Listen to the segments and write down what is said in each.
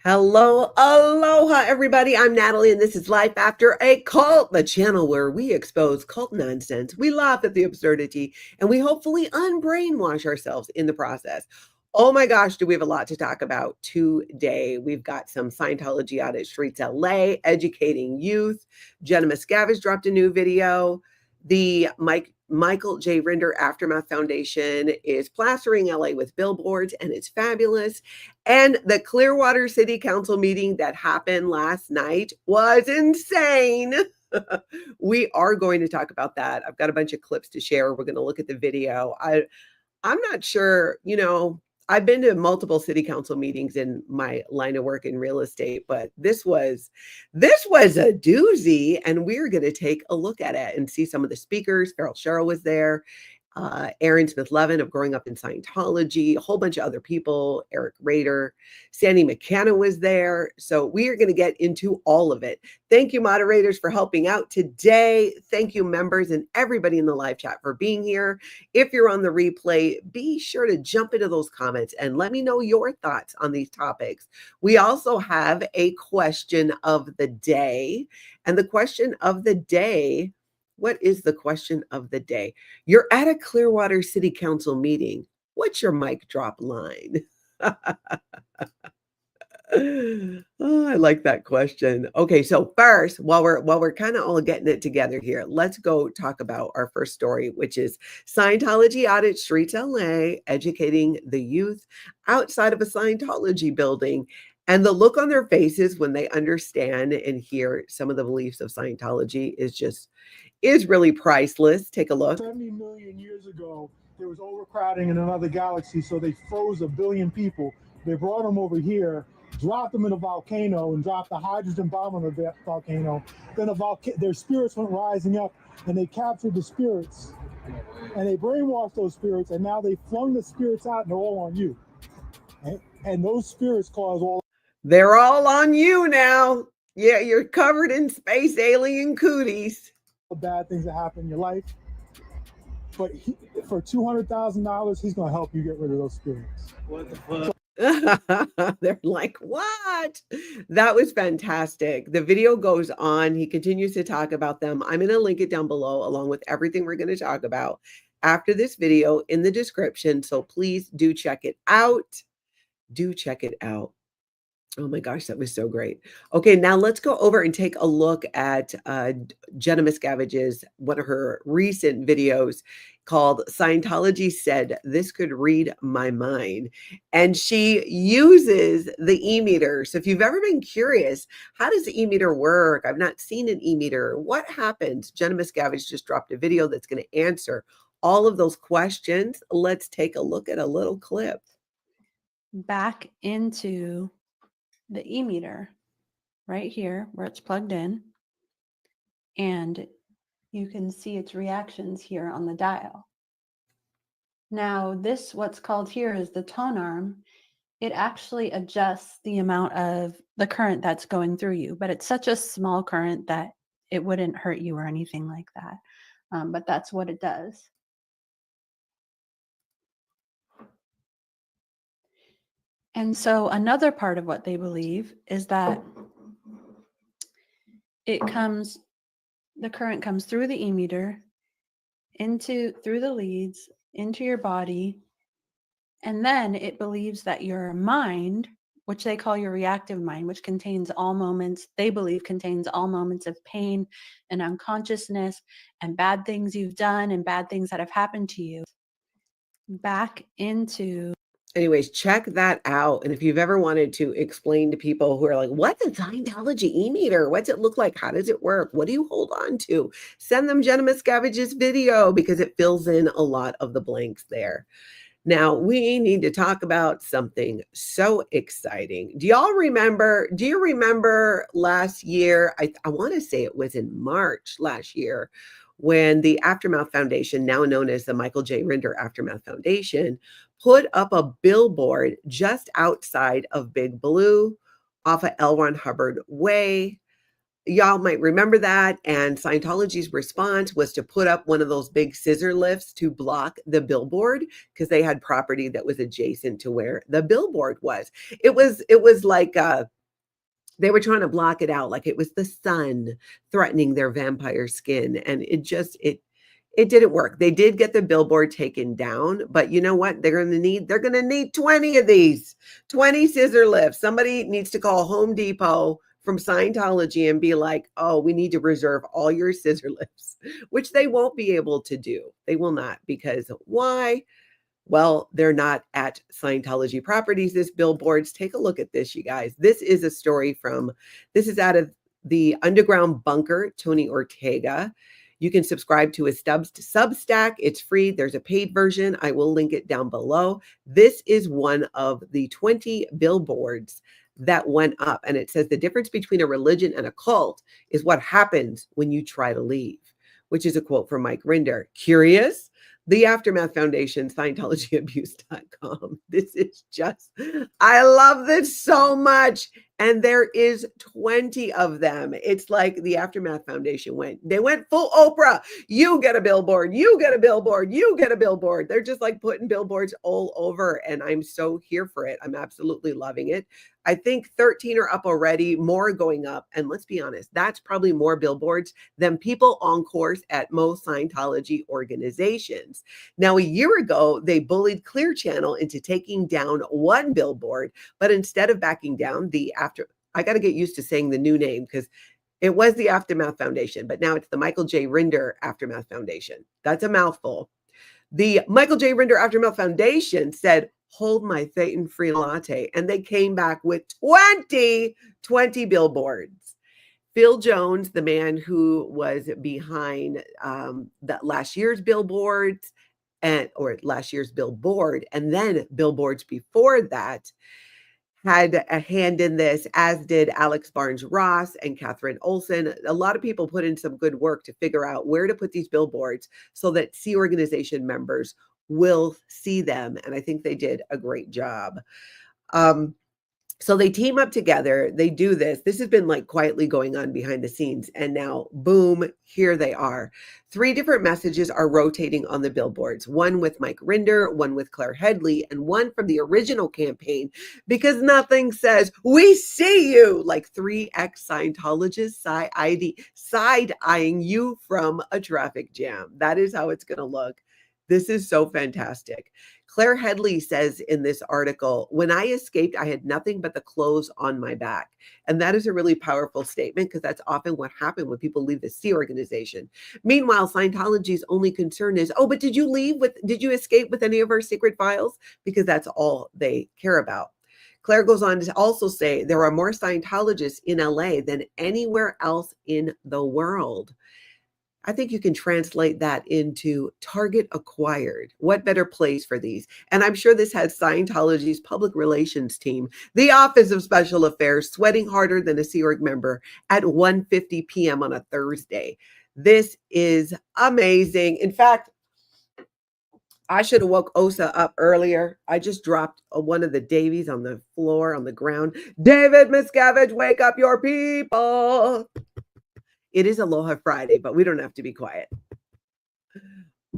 Hello, aloha, everybody. I'm Natalie, and this is Life After a Cult, the channel where we expose cult nonsense, we laugh at the absurdity, and we hopefully unbrainwash ourselves in the process. Oh my gosh, do we have a lot to talk about today? We've got some Scientology Audit Streets LA, educating youth. Jenna Miscavige dropped a new video. The Michael J. Rinder Aftermath Foundation is plastering LA with billboards, and it's fabulous. And the Clearwater City Council meeting that happened last night was insane. We are going to talk about that. I've got a bunch of clips to share. We're going to look at the video. I'm not sure, I've been to multiple city council meetings in my line of work in real estate, but this was a doozy, and we're going to take a look at it and see some of the speakers. Farrell Sherrill was there. Aaron Smith-Levin of Growing Up in Scientology, a whole bunch of other people, Eric Rader, Sandy McKenna was there. So we are going to get into all of it. Thank you, moderators, for helping out today. Thank you, members, and everybody in the live chat for being here. If you're on the replay, be sure to jump into those comments and let me know your thoughts on these topics. We also have a question of the day, and the question of the day, what is the question of the day? You're at a Clearwater City Council meeting. What's your mic drop line? Oh, I like that question. Okay, so first, while we're kind of all getting it together here, let's go talk about our first story, which is Scientology Audit Streets LA, educating the youth outside of a Scientology building. And the look on their faces when they understand and hear some of the beliefs of Scientology is really priceless. Take a look. 70 million years ago, there was overcrowding in another galaxy, so they froze 1 billion people. They brought them over here, dropped them in a volcano, and dropped a hydrogen bomb on the volcano. Then their spirits went rising up, and they captured the spirits, and they brainwashed those spirits, and now they flung the spirits out, and they're all on you. And those spirits cause all... They're all on you now. Yeah, you're covered in space alien cooties. Bad things that happen in your life, but for $200,000, he's going to help you get rid of those spirits. What the fuck? They're like, what? That was fantastic. The video goes on. He continues to talk about them. I'm going to link it down below along with everything we're going to talk about after this video in the description. So please do check it out. Do check it out. Oh my gosh, that was so great. Okay, now let's go over and take a look at Jenna Miscavige's, one of her recent videos called Scientology Said This Could Read My Mind. And she uses the e-meter. So if you've ever been curious, how does the e-meter work? I've not seen an e-meter. What happens? Jenna Miscavige just dropped a video that's going to answer all of those questions. Let's take a look at a little clip. Back into the e-meter right here where it's plugged in, and you can see its reactions here on the dial. Now this, what's called here, is the tone arm. It actually adjusts the amount of the current that's going through you, but it's such a small current that it wouldn't hurt you or anything like that. But that's what it does. And so another part of what they believe is that the current comes through the e-meter, through the leads, into your body, and then it believes that your mind, which they call your reactive mind, which contains all moments, they believe contains all moments of pain and unconsciousness and bad things you've done and bad things that have happened to you, back into... Anyways, check that out. And if you've ever wanted to explain to people who are like, what's a Scientology e-meter? What's it look like? How does it work? What do you hold on to? Send them Jenna Miscavige's video because it fills in a lot of the blanks there. Now, we need to talk about something so exciting. Do you remember last year? I want to say it was in March last year, when the Aftermath Foundation, now known as the Michael J. Rinder Aftermath Foundation, put up a billboard just outside of Big Blue off of L. Ron Hubbard Way. y'all might remember that. And Scientology's response was to put up one of those big scissor lifts to block the billboard because they had property that was adjacent to where the billboard was. It was like they were trying to block it out, like it was the sun threatening their vampire skin, and it didn't work. They did get the billboard taken down, but you know what? They're going to need 20 of these, 20 scissor lifts. Somebody needs to call Home Depot from Scientology and be like, oh, we need to reserve all your scissor lifts, which they won't be able to do. They will not, because why? Well, they're not at Scientology properties. This billboards. Take a look at this, you guys. This is a story this is out of the Underground Bunker, Tony Ortega. You can subscribe to his Substack. It's free. There's a paid version. I will link it down below. This is one of the 20 billboards that went up. And it says the difference between a religion and a cult is what happens when you try to leave, which is a quote from Mike Rinder. Curious? The Aftermath Foundation, Scientologyabuse.com. This is just, I love this so much. And there is 20 of them. It's like the Aftermath Foundation they went full Oprah. You get a billboard, you get a billboard, you get a billboard. They're just like putting billboards all over. And I'm so here for it. I'm absolutely loving it. I think 13 are up already, more going up. And let's be honest, that's probably more billboards than people on course at most Scientology organizations. Now, a year ago, they bullied Clear Channel into taking down one billboard, but instead of backing down, I got to get used to saying the new name because it was the Aftermath Foundation, but now it's the Michael J. Rinder Aftermath Foundation. That's a mouthful. The Michael J. Rinder Aftermath Foundation said, hold my Thetan-free latte. And they came back with 20 billboards. Phil Jones, the man who was behind that last year's billboards or last year's billboard, and then billboards before that, had a hand in this, as did Alex Barnes Ross and Catherine Olson. A lot of people put in some good work to figure out where to put these billboards so that Sea Organization members will see them. And I think they did a great job. So they team up together. They do this. This has been like quietly going on behind the scenes. And now, boom, here they are. 3 different messages are rotating on the billboards. One with Mike Rinder, one with Claire Headley, and one from the original campaign, because nothing says, we see you, like 3 ex-Scientologists side-eyeing you from a traffic jam. That is how it's going to look. This is so fantastic. Claire Headley says in this article, when I escaped, I had nothing but the clothes on my back. And that is a really powerful statement because that's often what happened when people leave the Sea Organization. Meanwhile, Scientology's only concern is, oh, but did you escape with any of our secret files? Because that's all they care about. Claire goes on to also say there are more Scientologists in LA than anywhere else in the world. I think you can translate that into target acquired. What better place for these? And I'm sure this has Scientology's public relations team, the Office of Special Affairs, sweating harder than a Sea Org member at 1:50 p.m. on a Thursday. This is amazing. In fact, I should have woke Osa up earlier. I just dropped one of the Davies on the floor, on the ground. David Miscavige, wake up your people. It is Aloha Friday, but we don't have to be quiet.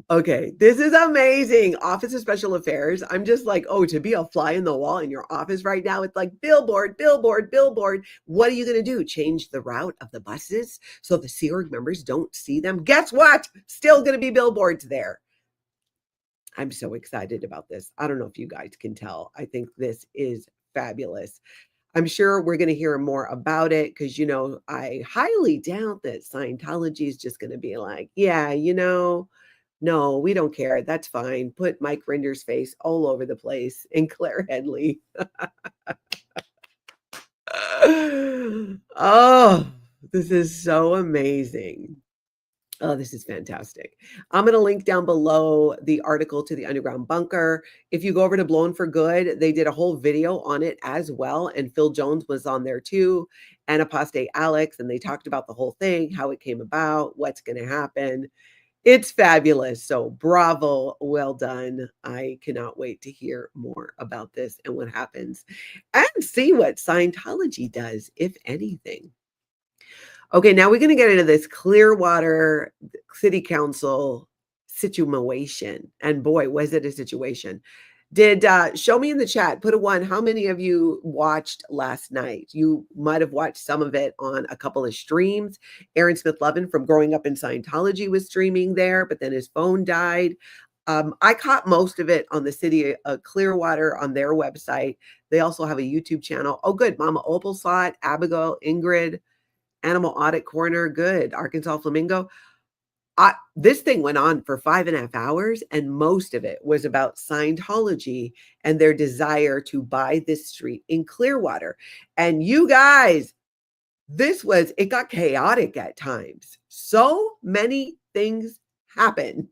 Okay, this is amazing. Office of Special Affairs. I'm just like, oh, to be a fly in the wall in your office right now, it's like billboard, billboard, billboard. What are you going to do? Change the route of the buses so the Sea Org members don't see them? Guess what? Still going to be billboards there. I'm so excited about this. I don't know if you guys can tell. I think this is fabulous. I'm sure we're going to hear more about it because, I highly doubt that Scientology is just going to be like, yeah, no, we don't care. That's fine. Put Mike Rinder's face all over the place and Claire Headley. Oh, this is so amazing. Oh, this is fantastic. I'm going to link down below the article to the Underground Bunker. If you go over to Blown for Good, they did a whole video on it as well. And Phil Jones was on there too, and Apostate Alex. And they talked about the whole thing, how it came about, what's going to happen. It's fabulous. So bravo. Well done. I cannot wait to hear more about this and what happens and see what Scientology does, if anything. Okay, now we're going to get into this Clearwater City Council situation. And boy, was it a situation. Did show me in the chat, put a 1. How many of you watched last night? You might have watched some of it on a couple of streams. Aaron Smith-Levin from Growing Up in Scientology was streaming there, but then his phone died. I caught most of it on the city of Clearwater on their website. They also have a YouTube channel. Oh, good. Mama Opal saw it. Abigail, Ingrid, Animal Audit Corner. Good. Arkansas Flamingo. This thing went on for 5.5 hours, and most of it was about Scientology and their desire to buy this street in Clearwater. And you guys, it got chaotic at times. So many things happened.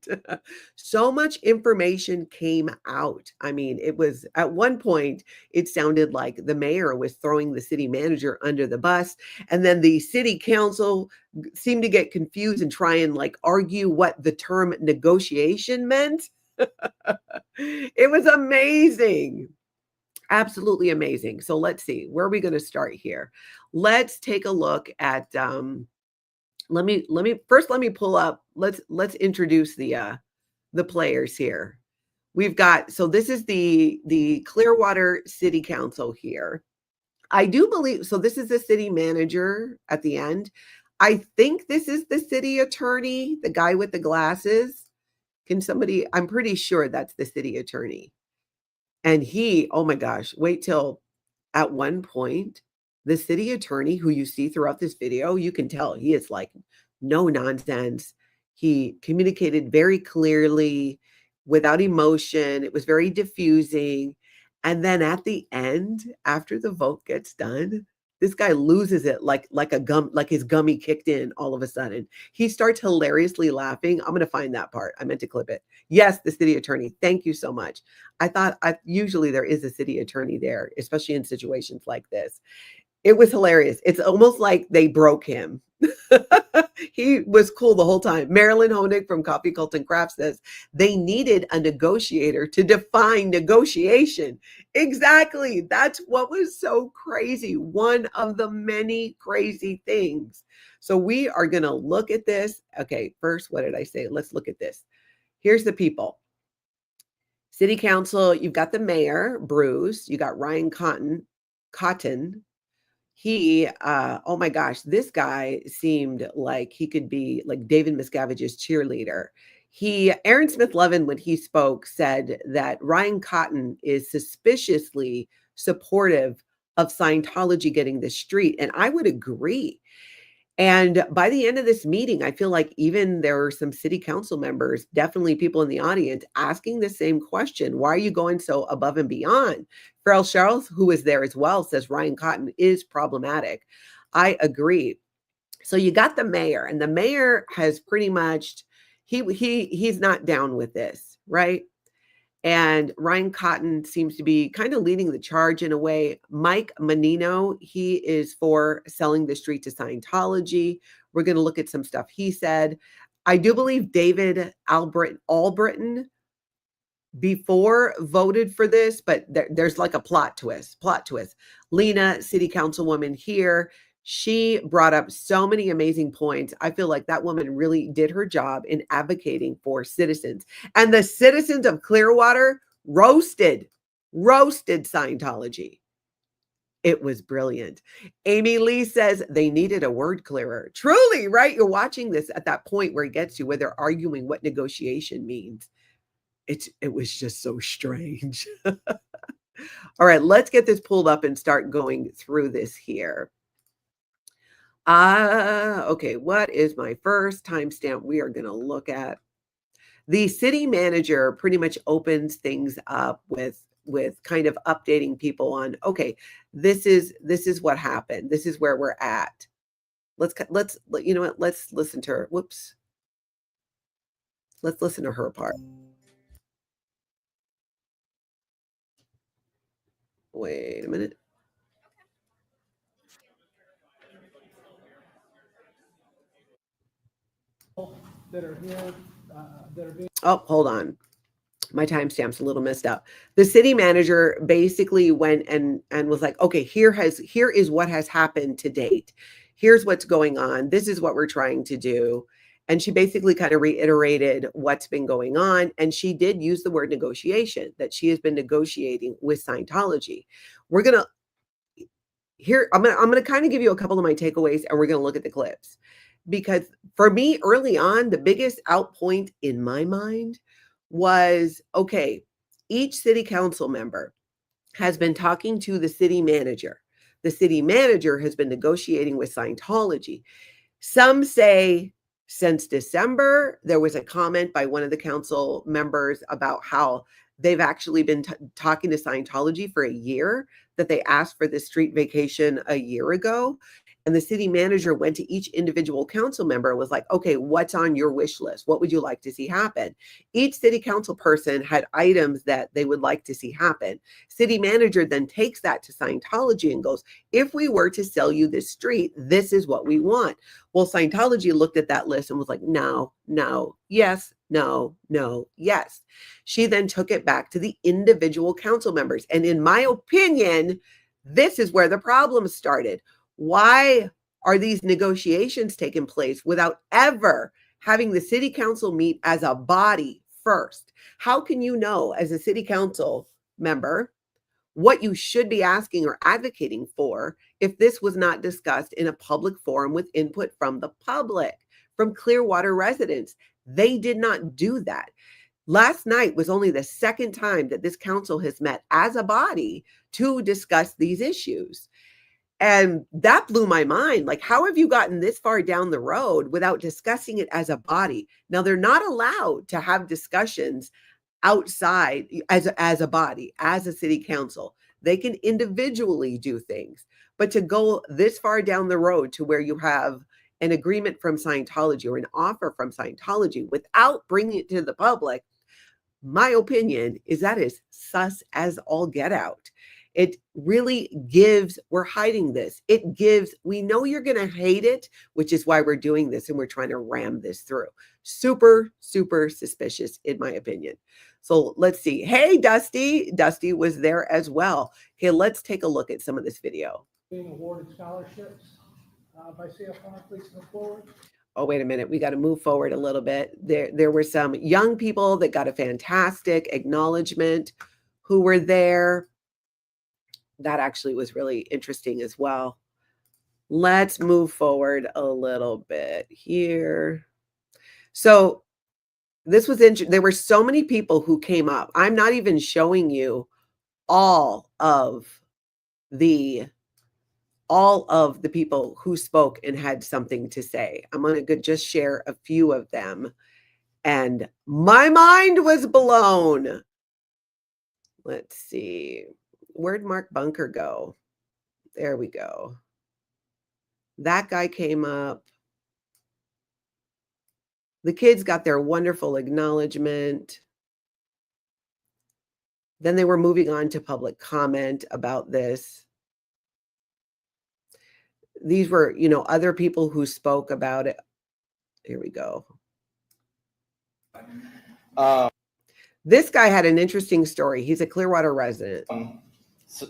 So much information came out. I mean, it was at one point, it sounded like the mayor was throwing the city manager under the bus. And then the city council seemed to get confused and try and like argue what the term negotiation meant. It was amazing. Absolutely amazing. So let's see, where are we going to start here? Let's take a look at let me pull up, let's introduce the players here. We've got, so this is the Clearwater City Council here. I do believe, so this is the city manager at the end. I think this is the city attorney, the guy with the glasses. Can somebody, I'm pretty sure that's the city attorney. And he, oh my gosh, wait till at one point, the city attorney who you see throughout this video, you can tell he is like no nonsense. He communicated very clearly without emotion. It was very diffusing. And then at the end, after the vote gets done, this guy loses it like his gummy kicked in all of a sudden. He starts hilariously laughing. I'm going to find that part. I meant to clip it. Yes, the city attorney. Thank you so much. I thought usually there is a city attorney there, especially in situations like this. It was hilarious. It's almost like they broke him. He was cool the whole time. Marilyn Honig from Coffee Cult and Craft says they needed a negotiator to define negotiation. Exactly. That's what was so crazy. One of the many crazy things. So we are going to look at this. Okay, first, what did I say? Let's look at this. Here's the people. City Council, you've got the mayor, Bruce. You got Ryan Cotton. He, oh my gosh, this guy seemed like he could be like David Miscavige's cheerleader. Aaron Smith-Levin, when he spoke, said that Ryan Cotton is suspiciously supportive of Scientology getting the street. And I would agree. And by the end of this meeting, I feel like even there are some city council members, definitely people in the audience, asking the same question. Why are you going so above and beyond? Farrell Charles, who is there as well, says Ryan Cotton is problematic. I agree. So you got the mayor, and the mayor has pretty much, he's not down with this, right? And Ryan Cotton seems to be kind of leading the charge in a way. Mike Menino, he is for selling the street to Scientology. We're going to look at some stuff he said. I do believe David Albritton before voted for this, but there's like a plot twist. Lena, city councilwoman here, she brought up so many amazing points. I feel like that woman really did her job in advocating for citizens. And the citizens of Clearwater roasted Scientology. It was brilliant. Amy Lee says they needed a word clearer. Truly, right? You're watching this at that point where it gets to where they're arguing what negotiation means. It was just so strange. All right, let's get this pulled up and start going through this here. Okay, what is my first timestamp we are going to look at? The city manager pretty much opens things up with kind of updating people on, okay, this is what happened. This is where we're at. Let's you know what? Let's listen to her. Whoops. Let's listen to her part. Wait a minute. That are here, that are being. Oh, hold on. My timestamp's a little messed up. The city manager basically went and was like, okay, here is what has happened to date. here's what's going on. This is what we're trying to do. And she basically kind of reiterated what's been going on. And she did use the word negotiation, that she has been negotiating with Scientology. We're going to I'm going to kind of give you a couple of my takeaways, and we're going to look at the clips. Because for me, early on, the biggest out point in my mind was, okay, each city council member has been talking to the city manager. The city manager has been negotiating with Scientology. Some say since December, there was a comment by one of the council members about how they've actually been talking to Scientology for a year, that they asked for this street vacation a year ago. And the city manager went to each individual council member and was like, okay, what's on your wish list? What would you like to see happen? Each city council person had items that they would like to see happen. City manager then takes that to Scientology and goes, if we were to sell you this street, this is what we want. Well, Scientology looked at that list and was like, no, no, yes, no, no, yes. She then took it back to the individual council members. And in my opinion, this is where the problem started. Why are these negotiations taking place without ever having the city council meet as a body first? How can you know as a city council member what you should be asking or advocating for if this was not discussed in a public forum with input from the public, from Clearwater residents? They did not do that. Last night was only the second time that this council has met as a body to discuss these issues. And that blew my mind. Like, how have you gotten this far down the road without discussing it as a body? Now, they're not allowed to have discussions outside as a body, as a city council. They can individually do things. But to go this far down the road to where you have an agreement from Scientology or an offer from Scientology without bringing it to the public, my opinion is that is sus as all get out. It really gives, we're hiding this. It gives, we know you're going to hate it, which is why we're doing this and we're trying to ram this through. Super, super suspicious, in my opinion. So let's see. Hey, Dusty. Dusty was there as well. Okay, let's take a look at some of this video. Being awarded scholarships by CFR, please come forward. Oh, wait a minute. We got to move forward a little bit. There were some young people that got a fantastic acknowledgement who were there. That actually was really interesting as well. Let's move forward a little bit here. So this was interesting. There were so many people who came up. I'm not even showing you all of the people who spoke and had something to say. I'm going to just share a few of them. And my mind was blown. Let's see. Where'd Mark Bunker go? There we go. That guy came up. The kids got their wonderful acknowledgement. Then they were moving on to public comment about this. These were, other people who spoke about it. Here we go. This guy had an interesting story. He's a Clearwater resident.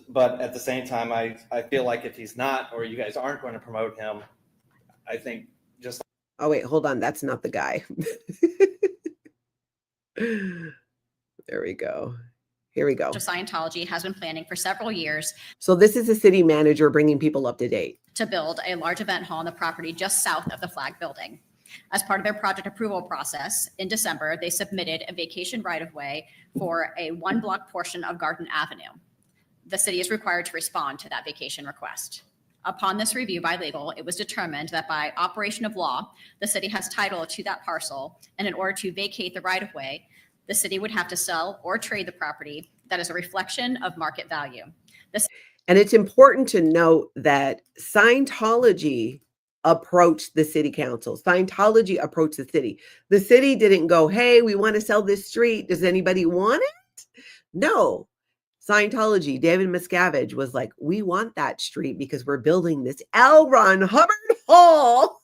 But at the same time, I feel like if he's not, or you guys aren't going to promote him, I think just. Oh, wait, hold on. That's not the guy. There we go. Here we go. Scientology has been planning for several years. So this is the city manager bringing people up to date. To build a large event hall on the property just south of the flag building. As part of their project approval process, in December, they submitted a vacation right-of-way for a one-block portion of Garden Avenue. The city is required to respond to that vacation request. Upon this review by legal, it was determined that by operation of law, the city has title to that parcel, and in order to vacate the right-of-way, the city would have to sell or trade the property that is a reflection of market value. And it's important to note that Scientology approached the city council. Scientology approached the city. The city didn't go, hey, we want to sell this street. Does anybody want it? No. Scientology, David Miscavige was like, we want that street because we're building this L. Ron Hubbard Hall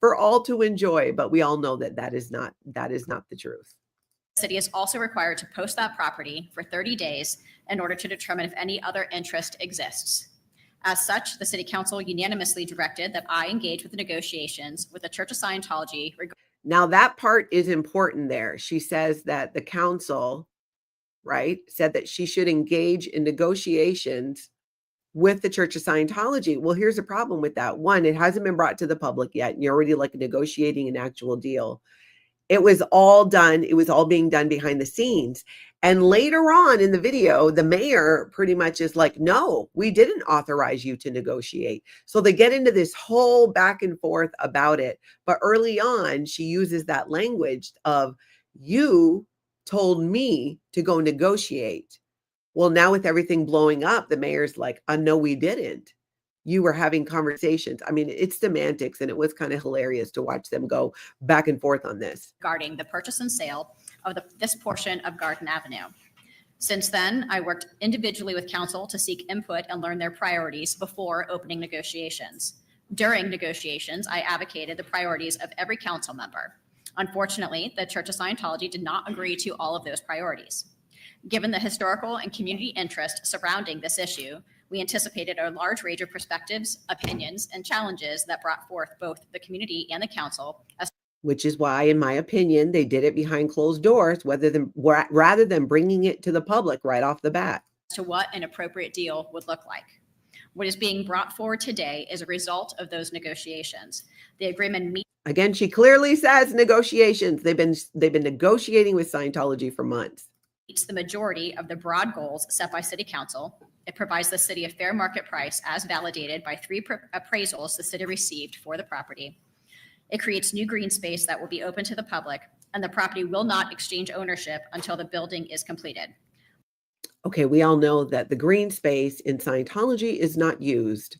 for all to enjoy. But we all know that that is not the truth. The city is also required to post that property for 30 days in order to determine if any other interest exists. As such, the City Council unanimously directed that I engage with the negotiations with the Church of Scientology. Now that part is important there. She says that the council, right, said that she should engage in negotiations with the Church of Scientology. Well, here's the problem with that. One, it hasn't been brought to the public yet, and you're already like negotiating an actual deal. It was all done. It was all being done behind the scenes. And later on in the video, the mayor pretty much is like, no, we didn't authorize you to negotiate. So they get into this whole back and forth about it. But early on, she uses that language of, you told me to go negotiate. Well, now with everything blowing up, the mayor's like, no, we didn't. You were having conversations. I mean, it's semantics, and it was kind of hilarious to watch them go back and forth on this. Regarding the purchase and sale of this portion of Garden Avenue. Since then, I worked individually with council to seek input and learn their priorities before opening negotiations. During negotiations, I advocated the priorities of every council member. Unfortunately, the Church of Scientology did not agree to all of those priorities. Given the historical and community interest surrounding this issue, we anticipated a large range of perspectives, opinions, and challenges that brought forth both the community and the council. Which is why, in my opinion, they did it behind closed doors, rather than bringing it to the public right off the bat. As to what an appropriate deal would look like. What is being brought forward today is a result of those negotiations. The agreement meets. Again, she clearly says negotiations. They've been negotiating with Scientology for months. The majority of the broad goals set by City Council. It provides the city a fair market price as validated by 3 appraisals the city received for the property. It creates new green space that will be open to the public, and the property will not exchange ownership until the building is completed. Okay, we all know that the green space in Scientology is not used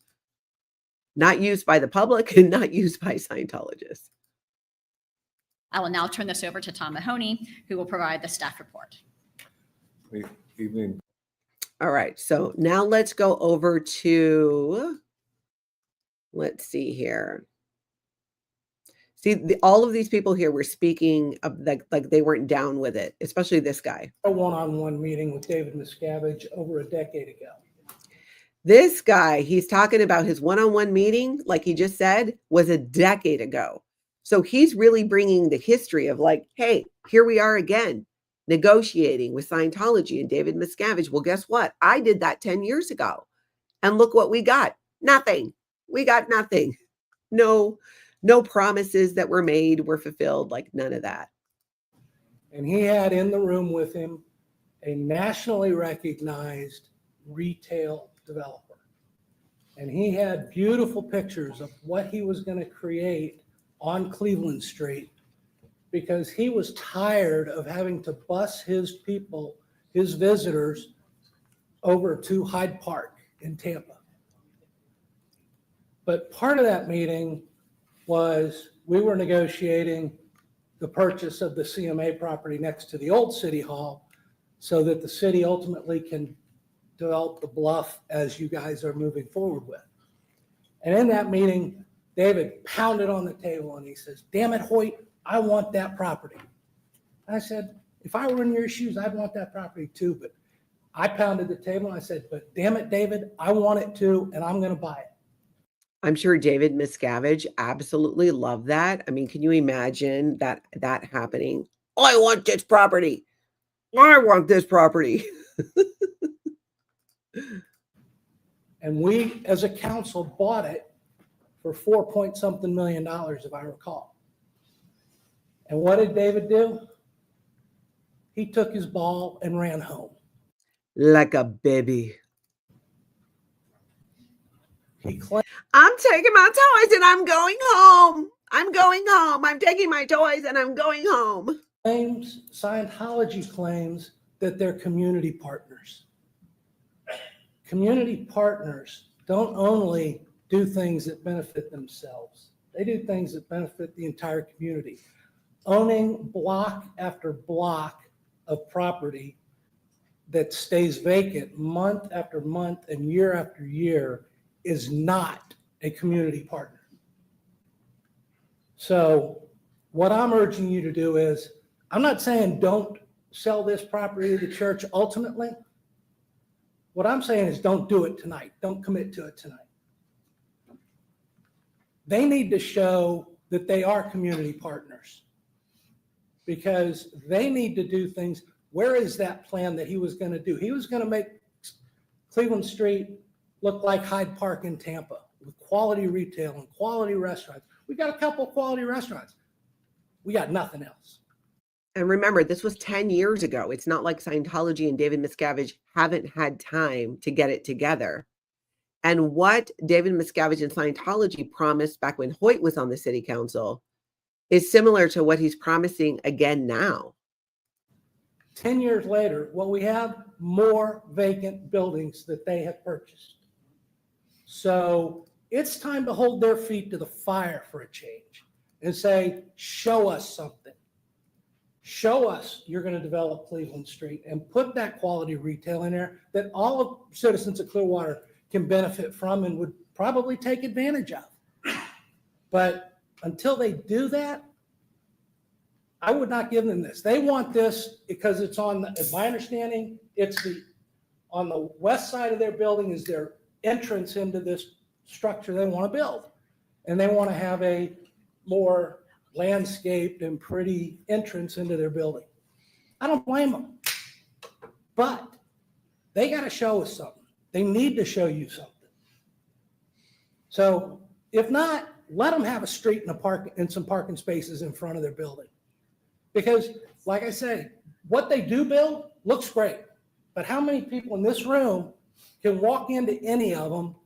by the public and not used by Scientologists. I will now turn this over to Tom Mahoney, who will provide the staff report. Good evening. All right, so now let's go over to, let's see here. See, all of these people here were speaking of like they weren't down with it, especially this guy. A one-on-one meeting with David Miscavige over a decade ago. This guy, he's talking about his one-on-one meeting, like he just said, was a decade ago. So he's really bringing the history of like, hey, here we are again, negotiating with Scientology and David Miscavige. Well, guess what? I did that 10 years ago. And look what we got. Nothing. We got nothing. No promises that were made were fulfilled, like none of that. And he had in the room with him a nationally recognized retail developer. And he had beautiful pictures of what he was going to create on Cleveland Street, because he was tired of having to bus his people, his visitors, over to Hyde Park in Tampa. But part of that meeting was we were negotiating the purchase of the CMA property next to the old city hall so that the city ultimately can develop the bluff as you guys are moving forward with. And in that meeting, David pounded on the table and he says, damn it, Hoyt, I want that property. I said, if I were in your shoes, I'd want that property too. But I pounded the table and I said, but damn it, David, I want it too, and I'm going to buy it. I'm sure David Miscavige absolutely loved that. I mean, can you imagine that happening? I want this property. I want this property. And we, as a council, bought it for $4-point-something million, if I recall. And what did David do? He took his ball and ran home. Like a baby. He claimed, I'm taking my toys and I'm going home. I'm going home. I'm taking my toys and I'm going home. Scientology claims that they're community partners. Community partners don't only do things that benefit themselves. They do things that benefit the entire community. Owning block after block of property that stays vacant month after month and year after year is not a community partner. So what I'm urging you to do is, I'm not saying don't sell this property to the church ultimately, What I'm saying is don't do it tonight. Don't commit to it tonight. They need to show that they are community partners because they need to do things. Where is that plan that he was going to do? He was going to make Cleveland Street look like Hyde Park in Tampa with quality retail and quality restaurants. We got a couple of quality restaurants. We got nothing else. And remember, this was 10 years ago. It's not like Scientology and David Miscavige haven't had time to get it together. And what David Miscavige and Scientology promised back when Hoyt was on the city council is similar to what he's promising again now. 10 years later, well, we have more vacant buildings that they have purchased. So it's time to hold their feet to the fire for a change and say, show us something. Show us you're going to develop Cleveland Street and put that quality retail in there that all of citizens of Clearwater can benefit from and would probably take advantage of. But until they do that, I would not give them this. They want this because it's on, as my understanding, it's on the west side of their building is their entrance into this structure they want to build. And they want to have a more landscaped and pretty entrance into their building. I don't blame them. But they got to show us something. They need to show you something. So if not, let them have a street and some parking spaces in front of their building. Because like I say, what they do build looks great. But how many people in this room can walk into any of them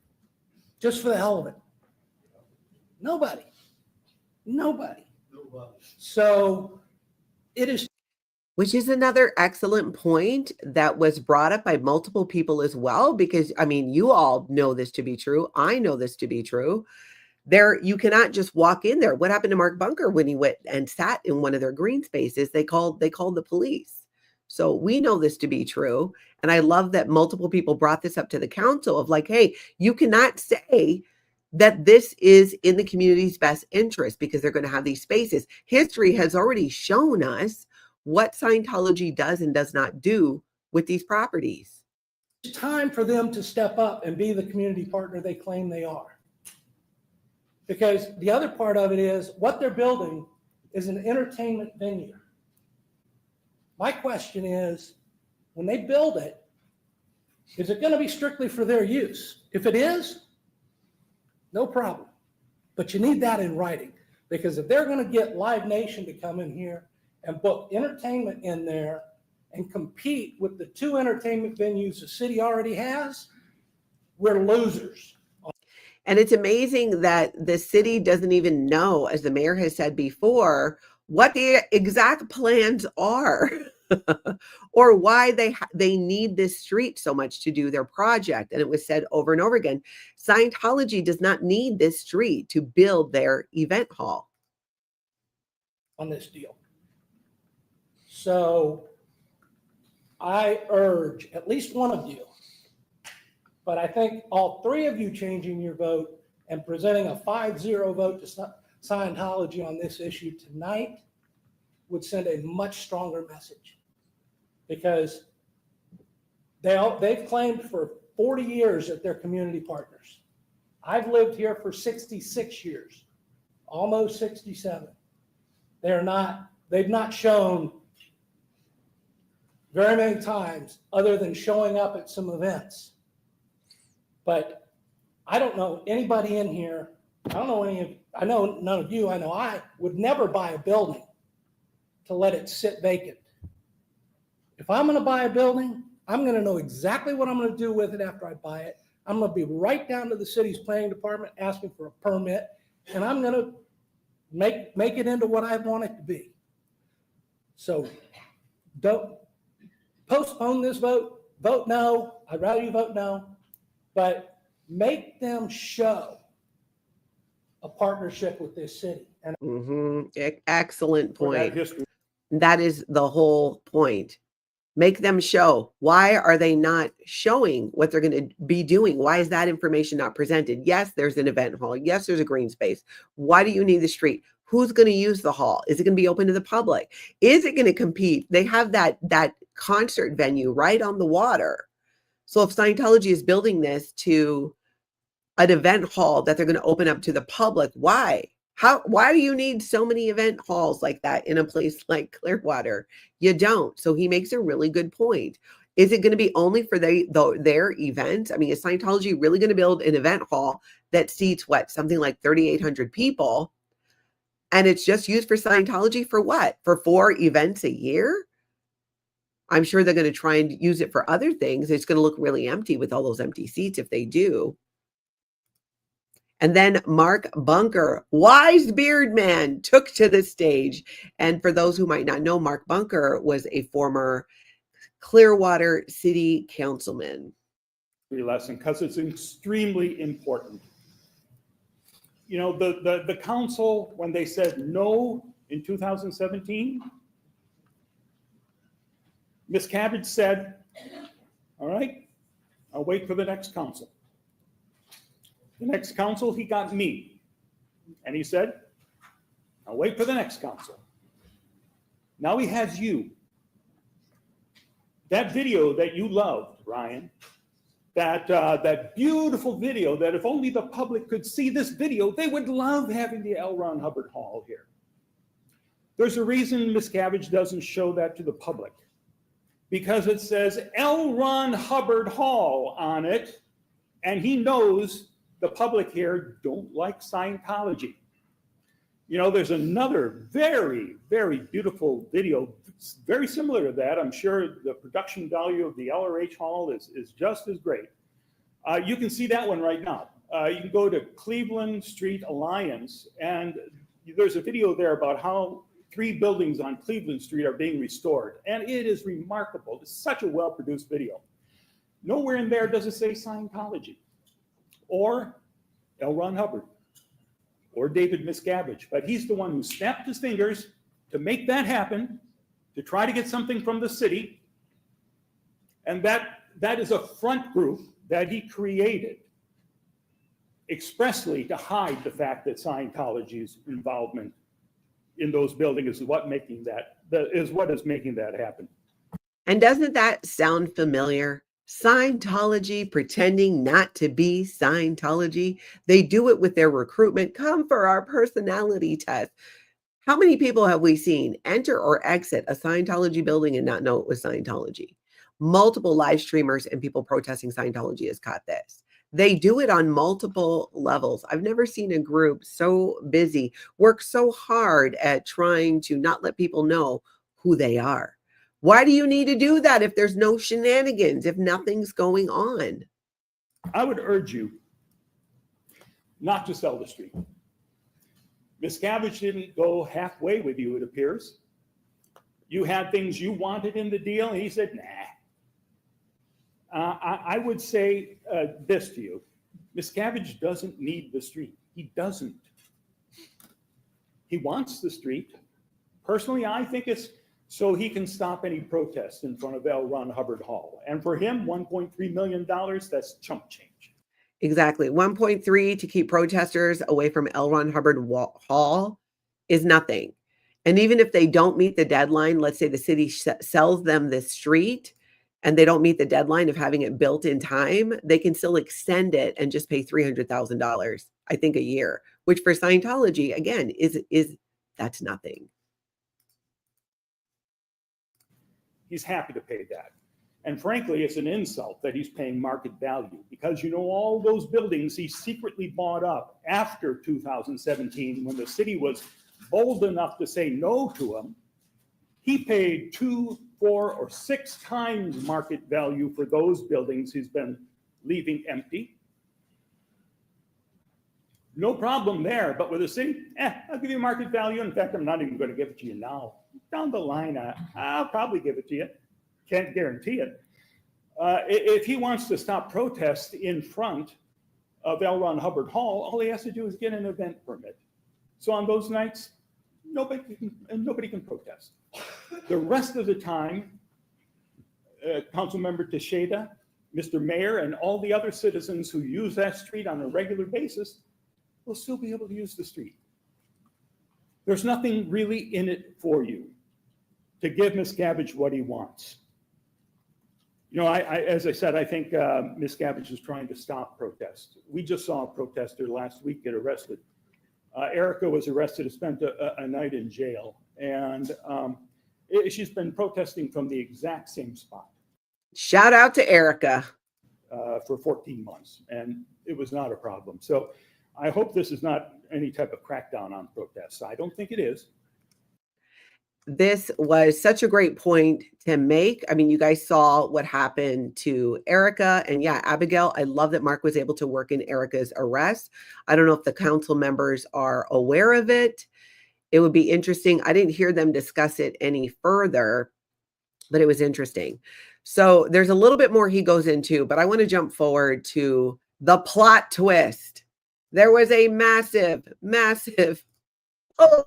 just for the hell of it? Nobody. So it is. Which is another excellent point that was brought up by multiple people as well, because I mean, you all know this to be true. I know this to be true. You cannot just walk in there. What happened to Mark Bunker when he went and sat in one of their green spaces? They called the police. So we know this to be true. And I love that multiple people brought this up to the council of like, hey, you cannot say that this is in the community's best interest because they're going to have these spaces. History has already shown us what Scientology does and does not do with these properties. It's time for them to step up and be the community partner they claim they are. Because the other part of it is what they're building is an entertainment venue. My question is, when they build it, is it going to be strictly for their use? If it is, no problem. But you need that in writing, because if they're going to get Live Nation to come in here and book entertainment in there and compete with the two entertainment venues the city already has, we're losers. And it's amazing that the city doesn't even know, as the mayor has said before, what the exact plans are or why they need this street so much to do their project. And it was said over and over again, Scientology does not need this street to build their event hall. On this deal. So I urge at least one of you, but I think all three of you changing your vote and presenting a 5-0 vote to Scientology on this issue tonight would send a much stronger message, because they've claimed for 40 years that they're community partners. I've lived here for 66 years, almost 67. They've not shown very many times other than showing up at some events. But I don't know anybody in here. I know none of you. I know I would never buy a building to let it sit vacant. If I'm going to buy a building, I'm going to know exactly what I'm going to do with it after I buy it. I'm going to be right down to the city's planning department asking for a permit, and I'm going to make it into what I want it to be. So don't postpone this vote. Vote no. I'd rather you vote no. But make them show a partnership with this city. And Excellent point. That is the whole point. Make them show. Why are they not showing what they're going to be doing? Why is that information not presented? Yes, there's an event hall. Yes, there's a green space. Why do you need the street? Who's going to use the hall? Is it going to be open to the public? Is it going to compete? They have that concert venue right on the water. So if Scientology is building this to an event hall that they're going to open up to the public, why? Why do you need so many event halls like that in a place like Clearwater? You don't. So he makes a really good point. Is it going to be only for their events? I mean, is Scientology really going to build an event hall that seats something like 3,800 people? And it's just used for Scientology for what? For 4 events a year? I'm sure they're going to try and use it for other things. It's going to look really empty with all those empty seats if they do. And then Mark Bunker, wise beard man, took to the stage. And for those who might not know, Mark Bunker was a former Clearwater city councilman. Lesson, because it's extremely important. You know, the council, when they said no in 2017, Miscavige said, all right, I'll wait for the next council. The next council, he got me. And he said, I'll wait for the next council. Now he has you. That video that you loved, Ryan, that beautiful video that if only the public could see this video, they would love having the L. Ron Hubbard Hall here. There's a reason Miscavige doesn't show that to the public, because it says L. Ron Hubbard Hall on it, and he knows the public here don't like Scientology. You know, there's another very, very beautiful video, very similar to that. I'm sure the production value of the LRH Hall is just as great. You can see that one right now. You can go to Cleveland Street Alliance, and there's a video there about how 3 buildings on Cleveland Street are being restored. And it is remarkable. It's such a well-produced video. Nowhere in there does it say Scientology or L. Ron Hubbard or David Miscavige, but he's the one who snapped his fingers to make that happen, to try to get something from the city. And that is a front group that he created expressly to hide the fact that Scientology's involvement in those buildings is what is making that happen. And doesn't that sound familiar? Scientology pretending not to be Scientology. They do it with their recruitment. Come for our personality test. How many people have we seen enter or exit a Scientology building and not know it was Scientology? Multiple live streamers and people protesting Scientology has caught this. They do it on multiple levels. I've never seen a group so busy, work so hard at trying to not let people know who they are. Why do you need to do that if there's no shenanigans, if nothing's going on? I would urge you not to sell the street. Miscavige didn't go halfway with you, it appears. You had things you wanted in the deal, and he said, nah. I would say this to you. Miscavige doesn't need the street. He doesn't. He wants the street. Personally, I think it's so he can stop any protests in front of L. Ron Hubbard Hall. And for him, $1.3 million, that's chump change. Exactly. 1.3 to keep protesters away from L. Ron Hubbard Hall is nothing. And even if they don't meet the deadline, let's say the city sells them this street and they don't meet the deadline of having it built in time, they can still extend it and just pay $300,000, I think, a year, which for Scientology, again, that's nothing. He's happy to pay that. And frankly, it's an insult that he's paying market value, because you know all those buildings he secretly bought up after 2017, when the city was bold enough to say no to him. He paid 2, 4, or 6 times market value for those buildings he's been leaving empty. No problem there, but with the city, I'll give you market value. In fact, I'm not even going to give it to you now. Down the line, I'll probably give it to you. Can't guarantee it. If he wants to stop protests in front of L. Ron Hubbard Hall, all he has to do is get an event permit. So on those nights, nobody can protest. The rest of the time, Councilmember Teixeira, Mr. Mayor, and all the other citizens who use that street on a regular basis will still be able to use the street. There's nothing really in it for you to give Miscavige what he wants. You know, as I said, I think Miscavige is trying to stop protests. We just saw a protester last week get arrested. Erica was arrested and spent a night in jail. And she's been protesting from the exact same spot. Shout out to Erica. For 14 months, and it was not a problem. So I hope this is not any type of crackdown on protests. I don't think it is. This was such a great point to make. I mean, you guys saw what happened to Erica, and yeah, Abigail, I love that Mark was able to work in Erica's arrest. I don't know if the council members are aware of it. It would be interesting. I didn't hear them discuss it any further, but it was interesting. So there's a little bit more he goes into, but I want to jump forward to the plot twist. There was a massive plot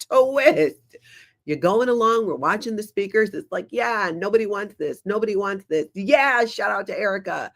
twist. You're going along, we're watching the speakers. It's like, yeah, nobody wants this. Nobody wants this. Yeah, shout out to Erica.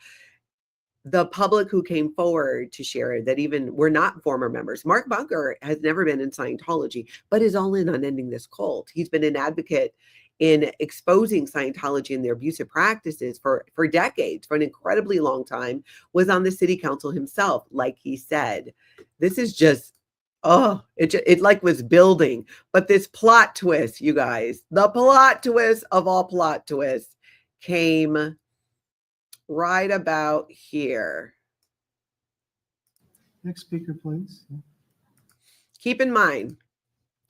The public who came forward to share that even we're not former members. Mark Bunker has never been in Scientology, but is all in on ending this cult. He's been an advocate in exposing Scientology and their abusive practices for decades, for an incredibly long time, was on the city council himself, like he said. This is just, it like was building. But this plot twist, you guys, the plot twist of all plot twists came right about here. Next speaker, please. Keep in mind,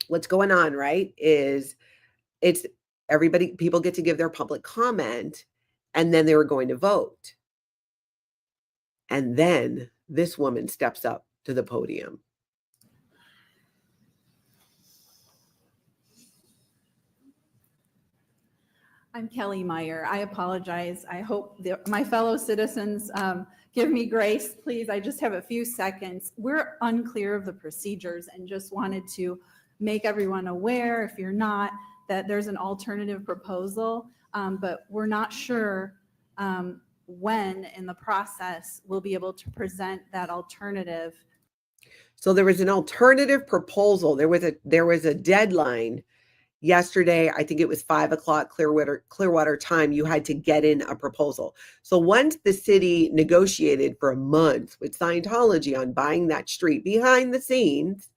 what's going on, right, is people get to give their public comment, and then they were going to vote. And then this woman steps up to the podium. I'm Kelly Meyer. I apologize. I hope my fellow citizens give me grace, please. I just have a few seconds. We're unclear of the procedures and just wanted to make everyone aware, if you're not, that there's an alternative proposal, but we're not sure when in the process we'll be able to present that alternative. So there was an alternative proposal. There was a deadline yesterday. I think it was 5 o'clock Clearwater time. You had to get in a proposal. So once the city negotiated for a month with Scientology on buying that street behind the scenes,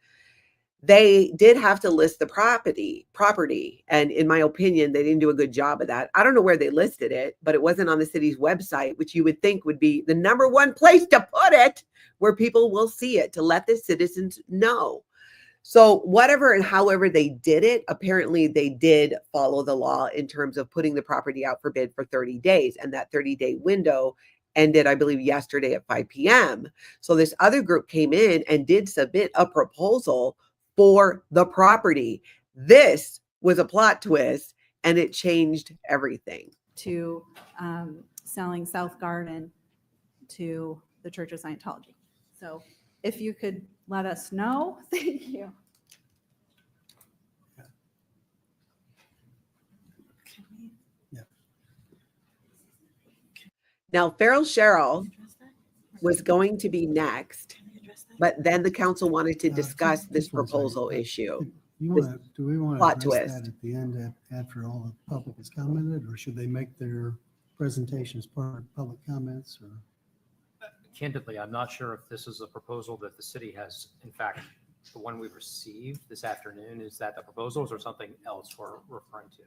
they did have to list the property. And in my opinion, they didn't do a good job of that. I don't know where they listed it, but it wasn't on the city's website, which you would think would be the number one place to put it, where people will see it, to let the citizens know. So whatever and however they did it, apparently they did follow the law in terms of putting the property out for bid for 30 days. And that 30-day window ended, I believe, yesterday at 5 p.m. So this other group came in and did submit a proposal for the property. This was a plot twist, and it changed everything. To selling South Garden to the Church of Scientology. So if you could let us know, thank you. Now, Farrell Sherrill was going to be next, but then the council wanted to discuss this proposal issue. Do we want plot to address twist. that at the end after all the public has commented, or should they make their presentations part of public comments? Or Candidly, I'm not sure if this is a proposal that the city has, in fact, the one we've received this afternoon, is that the proposals or something else we're referring to?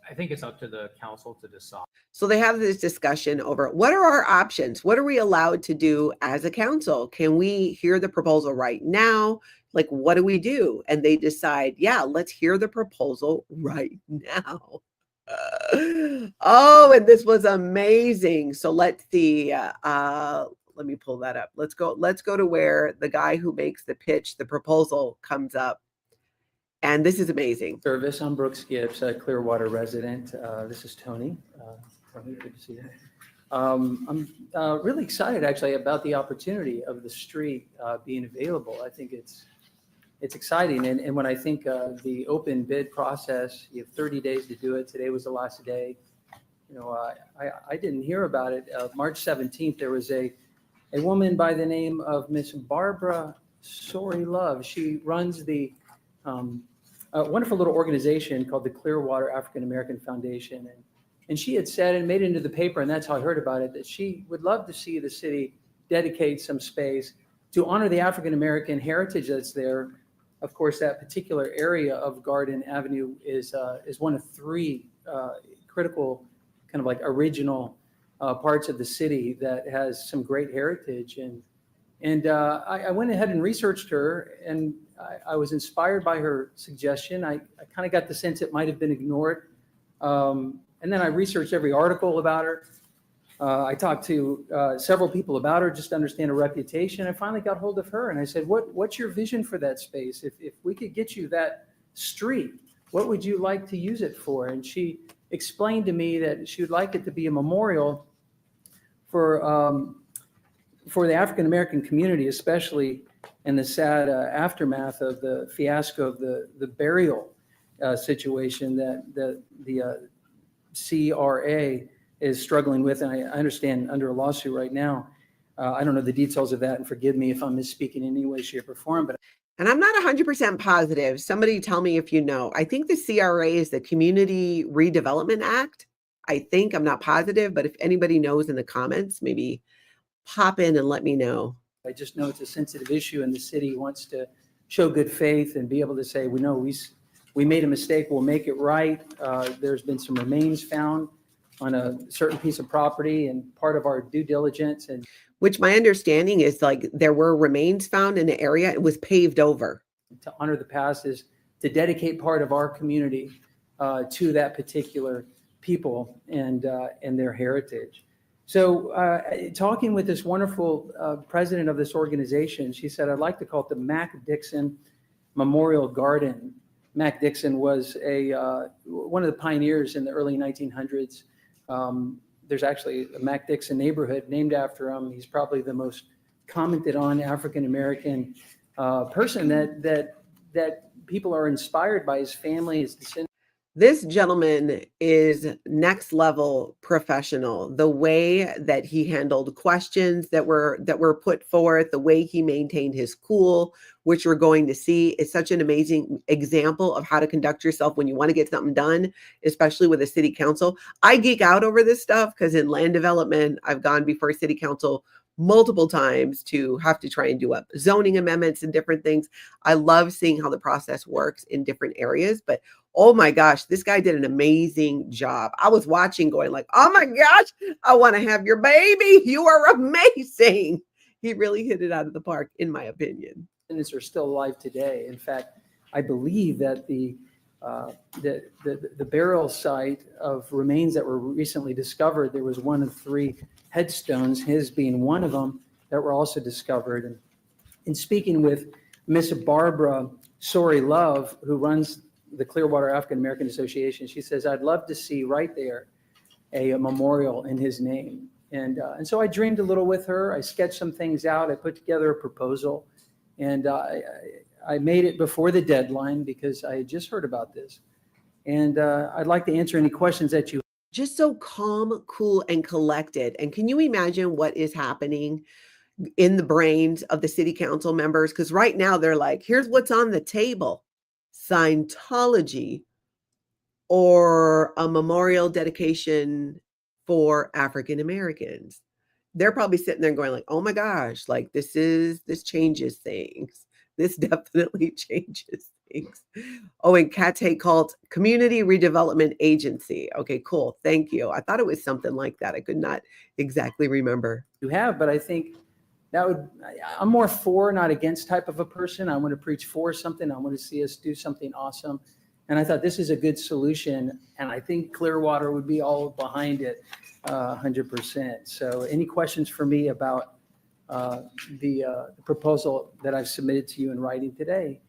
I think it's up to the council to decide. So they have this discussion over what are our options? What are we allowed to do as a council? Can we hear the proposal right now? Like, what do we do? And they decide, yeah, let's hear the proposal right now. Oh, and this was amazing. So let's see. Let me pull that up. Let's go to where the guy who makes the pitch, the proposal, comes up. And this is amazing. Service. I'm Brooks Gibbs, a Clearwater resident. This is Tony. Tony, good to see you. I'm really excited actually about the opportunity of the street being available. I think it's exciting. And when I think of the open bid process, you have 30 days to do it. Today was the last day. You know, I didn't hear about it. March 17th, there was a woman by the name of Miss Barbara Sorry Love. She runs the a wonderful little organization called the Clearwater African American Foundation. And And she had said, and made it into the paper, and that's how I heard about it, that she would love to see the city dedicate some space to honor the African-American heritage that's there. Of course, that particular area of Garden Avenue is one of three critical kind of like original parts of the city that has some great heritage. And I went ahead and researched her, and I was inspired by her suggestion. I kind of got the sense it might have been ignored. And then I researched every article about her. I talked to several people about her just to understand her reputation. I finally got hold of her and I said, what's your vision for that space? If we could get you that street, what would you like to use it for? And she explained to me that she would like it to be a memorial for the African-American community, especially in the sad aftermath of the fiasco of the burial situation that the CRA is struggling with, and I understand under a lawsuit right now. I don't know the details of that, and forgive me if I'm misspeaking in any way, shape, or form, but And I'm not 100% positive. Somebody tell me if you know. I think the CRA is the Community Redevelopment Act. I think, I'm not positive, but if anybody knows in the comments, maybe pop in and let me know. I just know it's a sensitive issue, and the city wants to show good faith and be able to say, we know we made a mistake, we'll make it right. There's been some remains found on a certain piece of property, and part of our due diligence, and Which my understanding is like there were remains found in the area. It was paved over. to honor the past is to dedicate part of our community to that particular people and their heritage. So talking with this wonderful president of this organization, she said, I'd like to call it the Mac Dixon Memorial Garden. Mac Dixon was one of the pioneers in the early 1900s. There's actually a Mac Dixon neighborhood named after him. He's probably the most commented on African-American person that people are inspired by, his family, his descendants. This gentleman is next level professional. The way that he handled questions that were put forth, the way he maintained his cool, which we're going to see, is such an amazing example of how to conduct yourself when you want to get something done, especially with a city council. I geek out over this stuff because in land development, I've gone before city council multiple times to have to try and do up zoning amendments and different things. I love seeing how the process works in different areas, but oh my gosh, this guy did an amazing job. I was watching going like, oh my gosh, I want to have your baby. You are amazing. He really hit it out of the park, in my opinion. Are still alive today. In fact, I believe that the burial site of remains that were recently discovered, there was one of three headstones, his being one of them, that were also discovered. And in speaking with Miss Barbara Sori Love, who runs the Clearwater African American Association, she says, I'd love to see right there a memorial in his name. And so I dreamed a little with her. I sketched some things out. I put together a proposal, and I made it before the deadline because I had just heard about this. And I'd like to answer any questions that you have. Just so calm, cool, and collected. And can you imagine what is happening in the brains of the city council members? Because right now they're like, here's what's on the table: Scientology or a memorial dedication for African Americans. They're probably sitting there going like, oh my gosh, like this changes things. This definitely changes things. Oh, and Cats Hate Cult Community Redevelopment Agency. Okay, cool. Thank you. I thought it was something like that. I could not exactly remember. You have, but I think I'm more for, not against type of a person. I want to preach for something. I want to see us do something awesome. And I thought this is a good solution. And I think Clearwater would be all behind it 100%. So any questions for me about the proposal that I've submitted to you in writing today?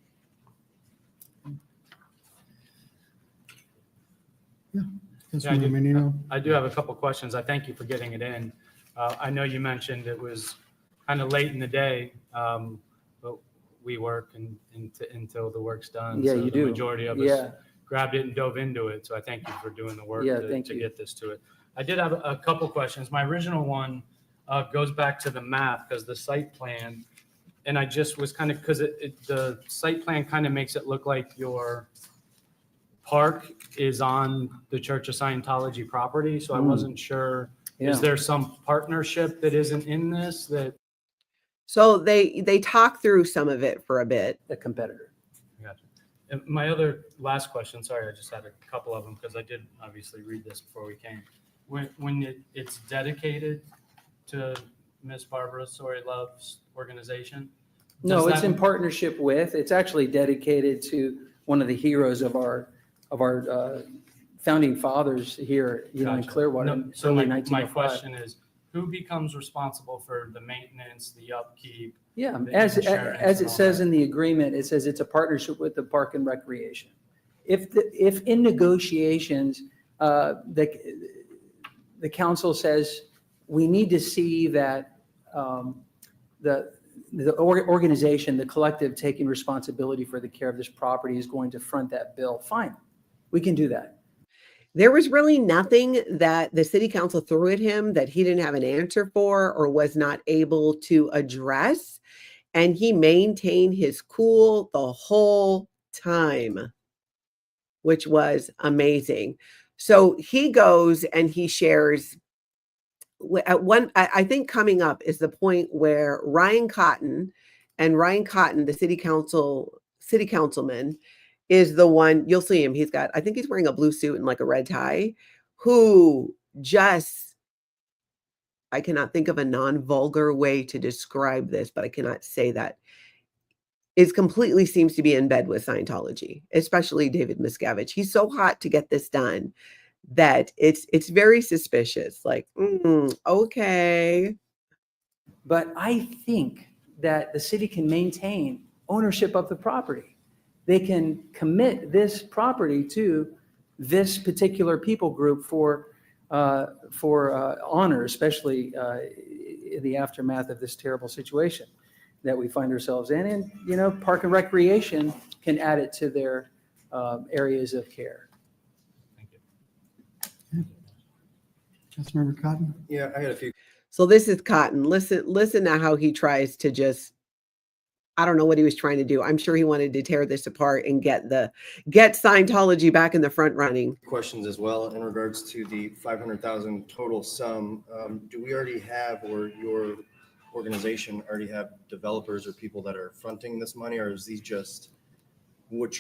Yeah. Yeah, I do have a couple questions. I thank you for getting it in. I know you mentioned it was kind of late in the day, but we work until the work's done. Yeah, so you the do. Majority of us grabbed it and dove into it. So I thank you for doing the work to get this to it. I did have a couple questions. My original one goes back to the map, because the site plan, and I just was kind of, because the site plan kind of makes it look like you're park is on the Church of Scientology property, so I wasn't sure. Is there some partnership that isn't in this that? So they talk through some of it for a bit. The competitor. Gotcha. And my other last question, sorry, I just had a couple of them because I did obviously read this before we came. When it's dedicated to Miss Barbara Sori-Love's organization? No, it's in partnership with, it's actually dedicated to one of the heroes of our founding fathers here, in Gotcha. Clearwater. No, so early my 1905. question is, who becomes responsible for the maintenance, the upkeep? Yeah, the as insurance it and all says that? in the agreement, it says it's a partnership with the Park and Recreation. If in negotiations, the council says, we need to see that the organization, the collective taking responsibility for the care of this property is going to front that bill, fine, we can do that. There was really nothing that the city council threw at him that he didn't have an answer for or was not able to address. And he maintained his cool the whole time, which was amazing. So he goes and he shares at one, I think coming up is the point where Ryan Cotton, the city councilman, is the one, you'll see him. He's got, I think he's wearing a blue suit and like a red tie, who just, I cannot think of a non-vulgar way to describe this, but I cannot say that, is completely seems to be in bed with Scientology, especially David Miscavige. He's so hot to get this done that it's very suspicious. Like, okay. But I think that the city can maintain ownership of the property. They can commit this property to this particular people group for honor, especially in the aftermath of this terrible situation that we find ourselves in. And, Park and Recreation can add it to their areas of care. Thank you. Councilmember Cotton? Yeah, I had a few. So this is Cotton. Listen to how he tries to just, I don't know what he was trying to do. I'm sure he wanted to tear this apart and get Scientology back in the front running. Questions as well in regards to the 500,000 total sum. Do we already have, or your organization already have developers or people that are fronting this money, or is these just what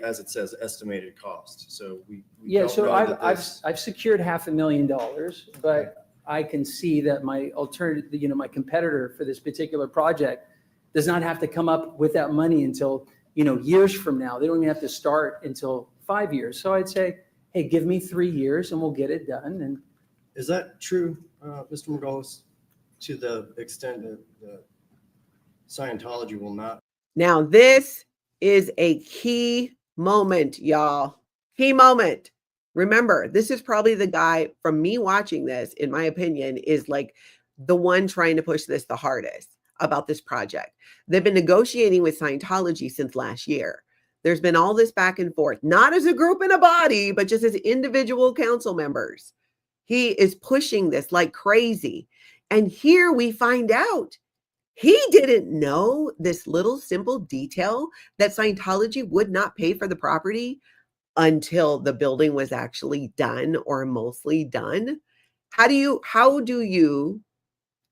as it says, estimated cost? So we Yeah, don't so know that I've secured $500,000, but I can see that my alternative, my competitor for this particular project does not have to come up with that money until, years from now. They don't even have to start until 5 years. So I'd say, hey, give me 3 years and we'll get it done. And is that true, Mr. Margolis, to the extent that Scientology will not? Now, this is a key moment, y'all. Key moment. Remember, this is probably the guy, from me watching this, in my opinion, is like the one trying to push this the hardest about this project. They've been negotiating with Scientology since last year. There's been all this back and forth, not as a group and a body, but just as individual council members. He is pushing this like crazy. And here we find out he didn't know this little simple detail that Scientology would not pay for the property until the building was actually done or mostly done. How do you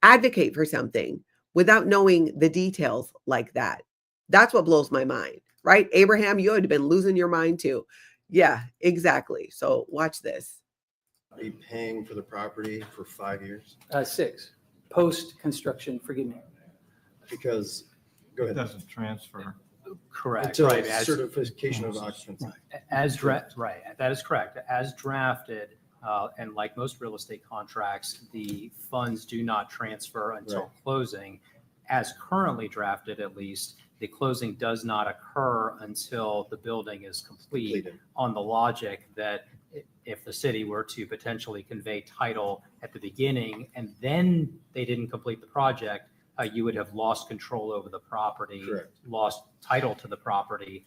advocate for something without knowing the details like that? That's what blows my mind, right? Abraham, you had been losing your mind too. Yeah, exactly. So watch this. Be paying for the property for 5 years? 6, post-construction, forgive me. Because, go ahead. It doesn't transfer. Correct. Until Right. certification of occupancy. Right. That is correct. As drafted, and like most real estate contracts, the funds do not transfer until closing. As currently drafted, at least, the closing does not occur until the building is completed, on the logic that if the city were to potentially convey title at the beginning and then they didn't complete the project, you would have lost control over the property, lost title to the property.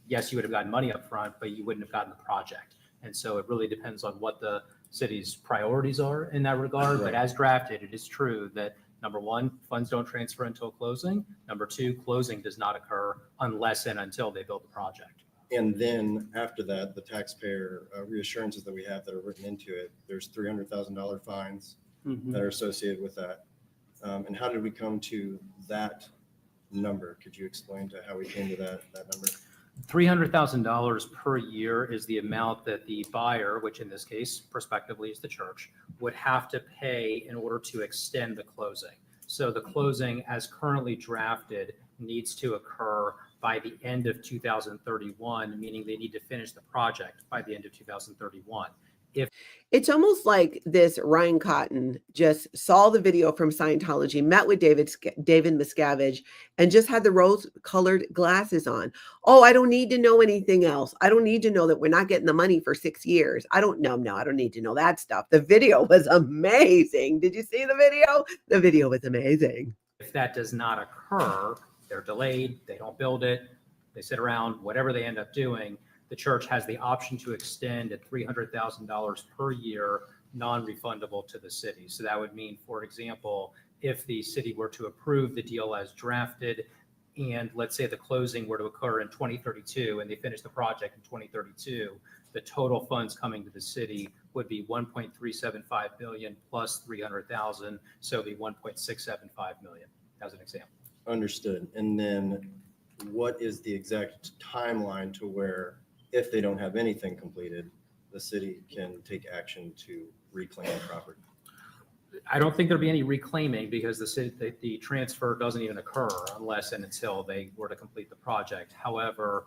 Yes, you would have gotten money up front, but you wouldn't have gotten the project. And so it really depends on what the city's priorities are in that regard. But as drafted, it is true that, number one, funds don't transfer until closing. Number two, closing does not occur unless and until they build the project. And then after that, the taxpayer reassurances that we have that are written into it, there's $300,000 fines that are associated with that. And how did we come to that number? Could you explain to how we came to that number? $300,000 per year is the amount that the buyer, which in this case prospectively is the church, would have to pay in order to extend the closing. So the closing as currently drafted needs to occur by the end of 2031, meaning they need to finish the project by the end of 2031. It's almost like this Ryan Cotton just saw the video from Scientology, met with David Miscavige, and just had the rose-colored glasses on. Oh, I don't need to know anything else. I don't need to know that we're not getting the money for 6 years. I don't need to know that stuff. The video was amazing. Did you see the video? The video was amazing. If that does not occur, they're delayed, they don't build it, they sit around, whatever they end up doing, the church has the option to extend at $300,000 per year, non-refundable to the city. So that would mean, for example, if the city were to approve the deal as drafted, and let's say the closing were to occur in 2032 and they finish the project in 2032, the total funds coming to the city would be 1.375 billion plus 300,000, so it'd be 1.675 million, as an example. Understood. And then what is the exact timeline to where, if they don't have anything completed, the city can take action to reclaim the property? I don't think there'll be any reclaiming because the transfer doesn't even occur unless and until they were to complete the project. However,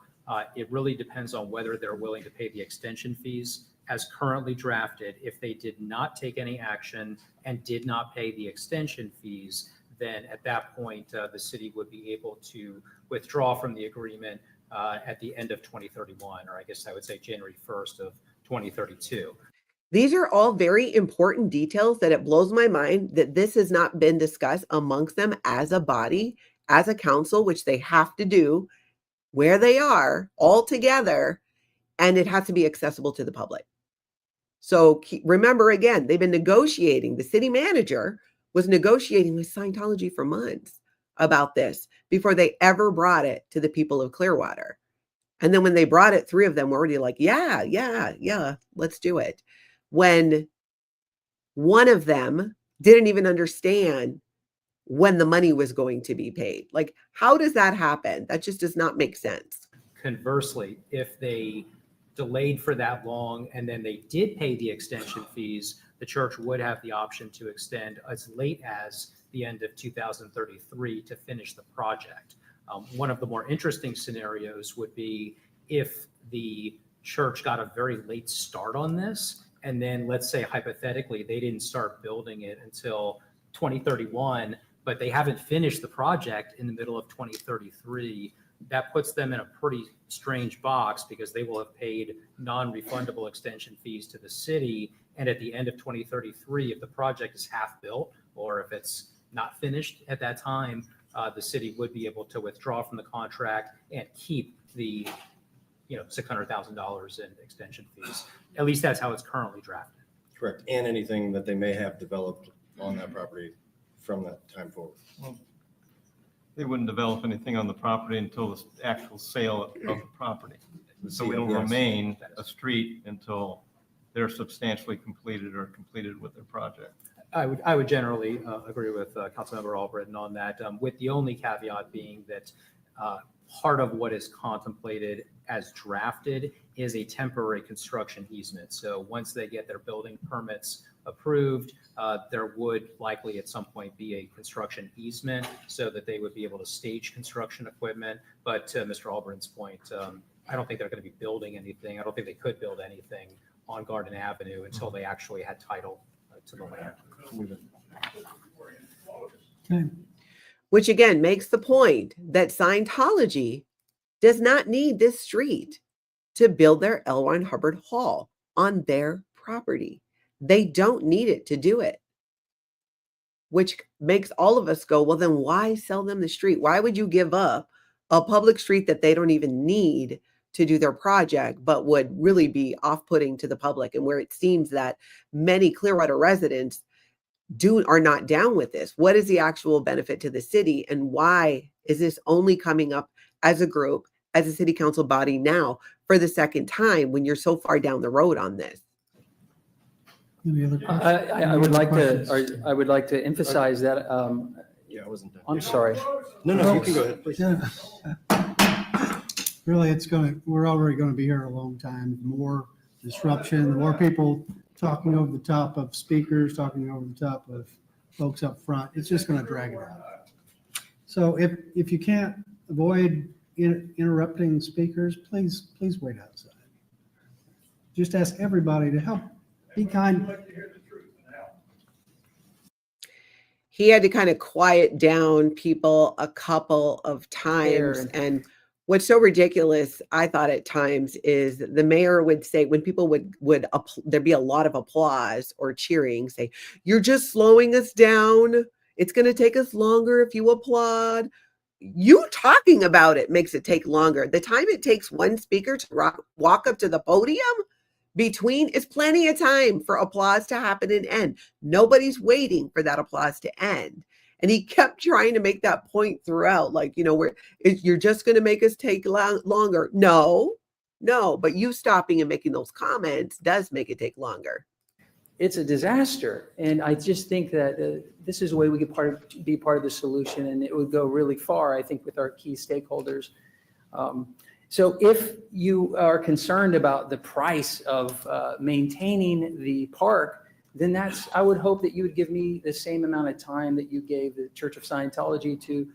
it really depends on whether they're willing to pay the extension fees as currently drafted. If they did not take any action and did not pay the extension fees, then at that point, the city would be able to withdraw from the agreement at the end of 2031, or I guess I would say January 1st of 2032. These are all very important details that it blows my mind that this has not been discussed amongst them as a body, as a council, which they have to do where they are all together, and it has to be accessible to the public. So remember, again, they've been negotiating. The city manager was negotiating with Scientology for months about this before they ever brought it to the people of Clearwater. And then when they brought it, 3 of them were already like, yeah, let's do it. When one of them didn't even understand when the money was going to be paid. Like, how does that happen? That just does not make sense. Conversely, if they delayed for that long and then they did pay the extension fees, the church would have the option to extend as late as the end of 2033 to finish the project. One of the more interesting scenarios would be if the church got a very late start on this, and then let's say hypothetically they didn't start building it until 2031, but they haven't finished the project in the middle of 2033. That puts them in a pretty strange box because they will have paid non-refundable extension fees to the city. And at the end of 2033, if the project is half built or if it's not finished at that time, the city would be able to withdraw from the contract and keep the $600,000 in extension fees. At least that's how it's currently drafted. Correct. And anything that they may have developed on that property from that time forward. Well, they wouldn't develop anything on the property until the actual sale of the property. So it'll remain a street until they're substantially completed or completed with their project. I would generally agree with Councilmember Albritton on that, with the only caveat being that part of what is contemplated as drafted is a temporary construction easement. So once they get their building permits approved, there would likely at some point be a construction easement so that they would be able to stage construction equipment. But to Mr. Albritton's point, I don't think they're going to be building anything. I don't think they could build anything on Garden Avenue until they actually had title to the land. Okay. Which again makes the point that Scientology does not need this street to build their L. Ron Hubbard Hall on their property. They don't need it to do it. Which makes all of us go, well, then why sell them the street? Why would you give up a public street that they don't even need to do their project, but would really be off-putting to the public, and where it seems that many Clearwater residents are not down with this? What is the actual benefit to the city, and why is this only coming up as a group, as a city council body now for the second time when you're so far down the road on this. Any other questions? I would like to emphasize that, Yeah, I wasn't done. I'm sorry. No, you can go ahead, please. Yeah. Really, we're already going to be here a long time. The more disruption, the more people talking over the top of speakers, talking over the top of folks up front, it's just going to drag it out. So if you can't avoid interrupting speakers, please wait outside. Just ask everybody to help. Be kind. He had to kind of quiet down people a couple of times. And what's so ridiculous, I thought at times, is the mayor would say, when people would there'd be a lot of applause or cheering, say, "You're just slowing us down. It's going to take us longer if you applaud." You talking about it makes it take longer. The time it takes one speaker to walk up to the podium between is plenty of time for applause to happen and end. Nobody's waiting for that applause to end. And he kept trying to make that point throughout, like, you're just going to make us take longer. No, but you stopping and making those comments does make it take longer. It's a disaster. And I just think that this is a way we could be part of the solution, and it would go really far, I think, with our key stakeholders. So if you are concerned about the price of maintaining the park, then I would hope that you would give me the same amount of time that you gave the Church of Scientology to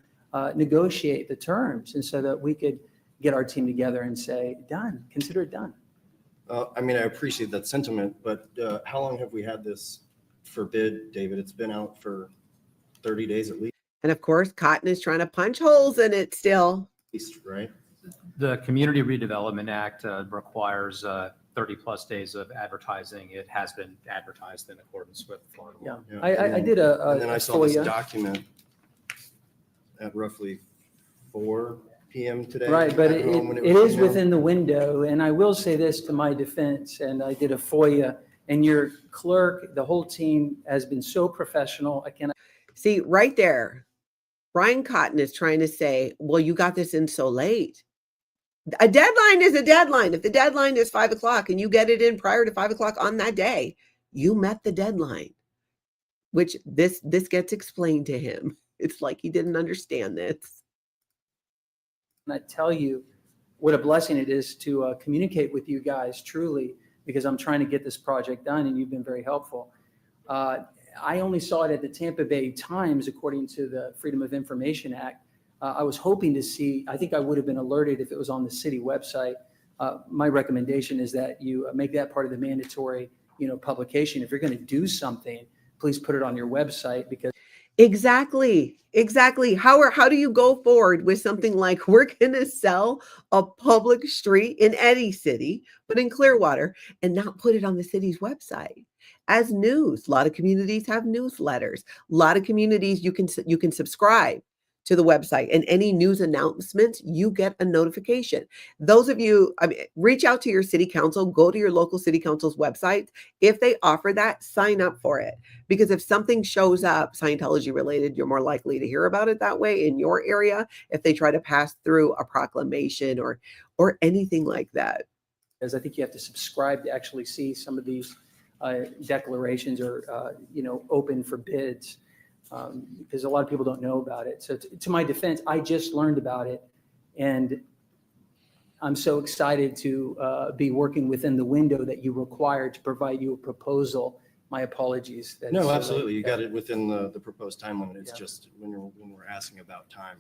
negotiate the terms, and so that we could get our team together and say, done, consider it done. I mean, I appreciate that sentiment, but how long have we had this for bid, David? It's been out for 30 days at least. And of course, Cotton is trying to punch holes in it still. Right? The Community Redevelopment Act requires 30 plus days of advertising. It has been advertised in accordance with Florida law. I did and then I saw this FOIA. document at roughly 4 p.m. today. Right, but at home when it was is emailed. within the window. And I will say this to my defense, and I did a FOIA, and your clerk, the whole team has been so professional. I cannot. See, right there, Brian Cotton is trying to say, well, you got this in so late. A deadline is a deadline. If the deadline is 5 o'clock and you get it in prior to 5 o'clock on that day, you met the deadline, which this gets explained to him. It's like he didn't understand this. And I tell you what a blessing it is to communicate with you guys, truly, because I'm trying to get this project done, and you've been very helpful. I only saw it at the Tampa Bay Times, according to the Freedom of Information Act. I was hoping to see, I think I would have been alerted if it was on the city website. My recommendation is that you make that part of the mandatory, publication. If you're going to do something, please put it on your website, because Exactly. How do you go forward with something like, we're going to sell a public street in any city, but in Clearwater, and not put it on the city's website as news? A lot of communities have newsletters. A lot of communities you can subscribe to the website, and any news announcements, you get a notification. Those of you, reach out to your city council, go to your local city council's website. If they offer that, sign up for it. Because if something shows up Scientology related, you're more likely to hear about it that way in your area if they try to pass through a proclamation or anything like that. because I think you have to subscribe to actually see some of these declarations or, open for bids. Because a lot of people don't know about it. So to my defense, I just learned about it, and I'm so excited to be working within the window that you require to provide you a proposal. My apologies. No, absolutely. You got it within the proposed time limit. It's just when we're asking about time.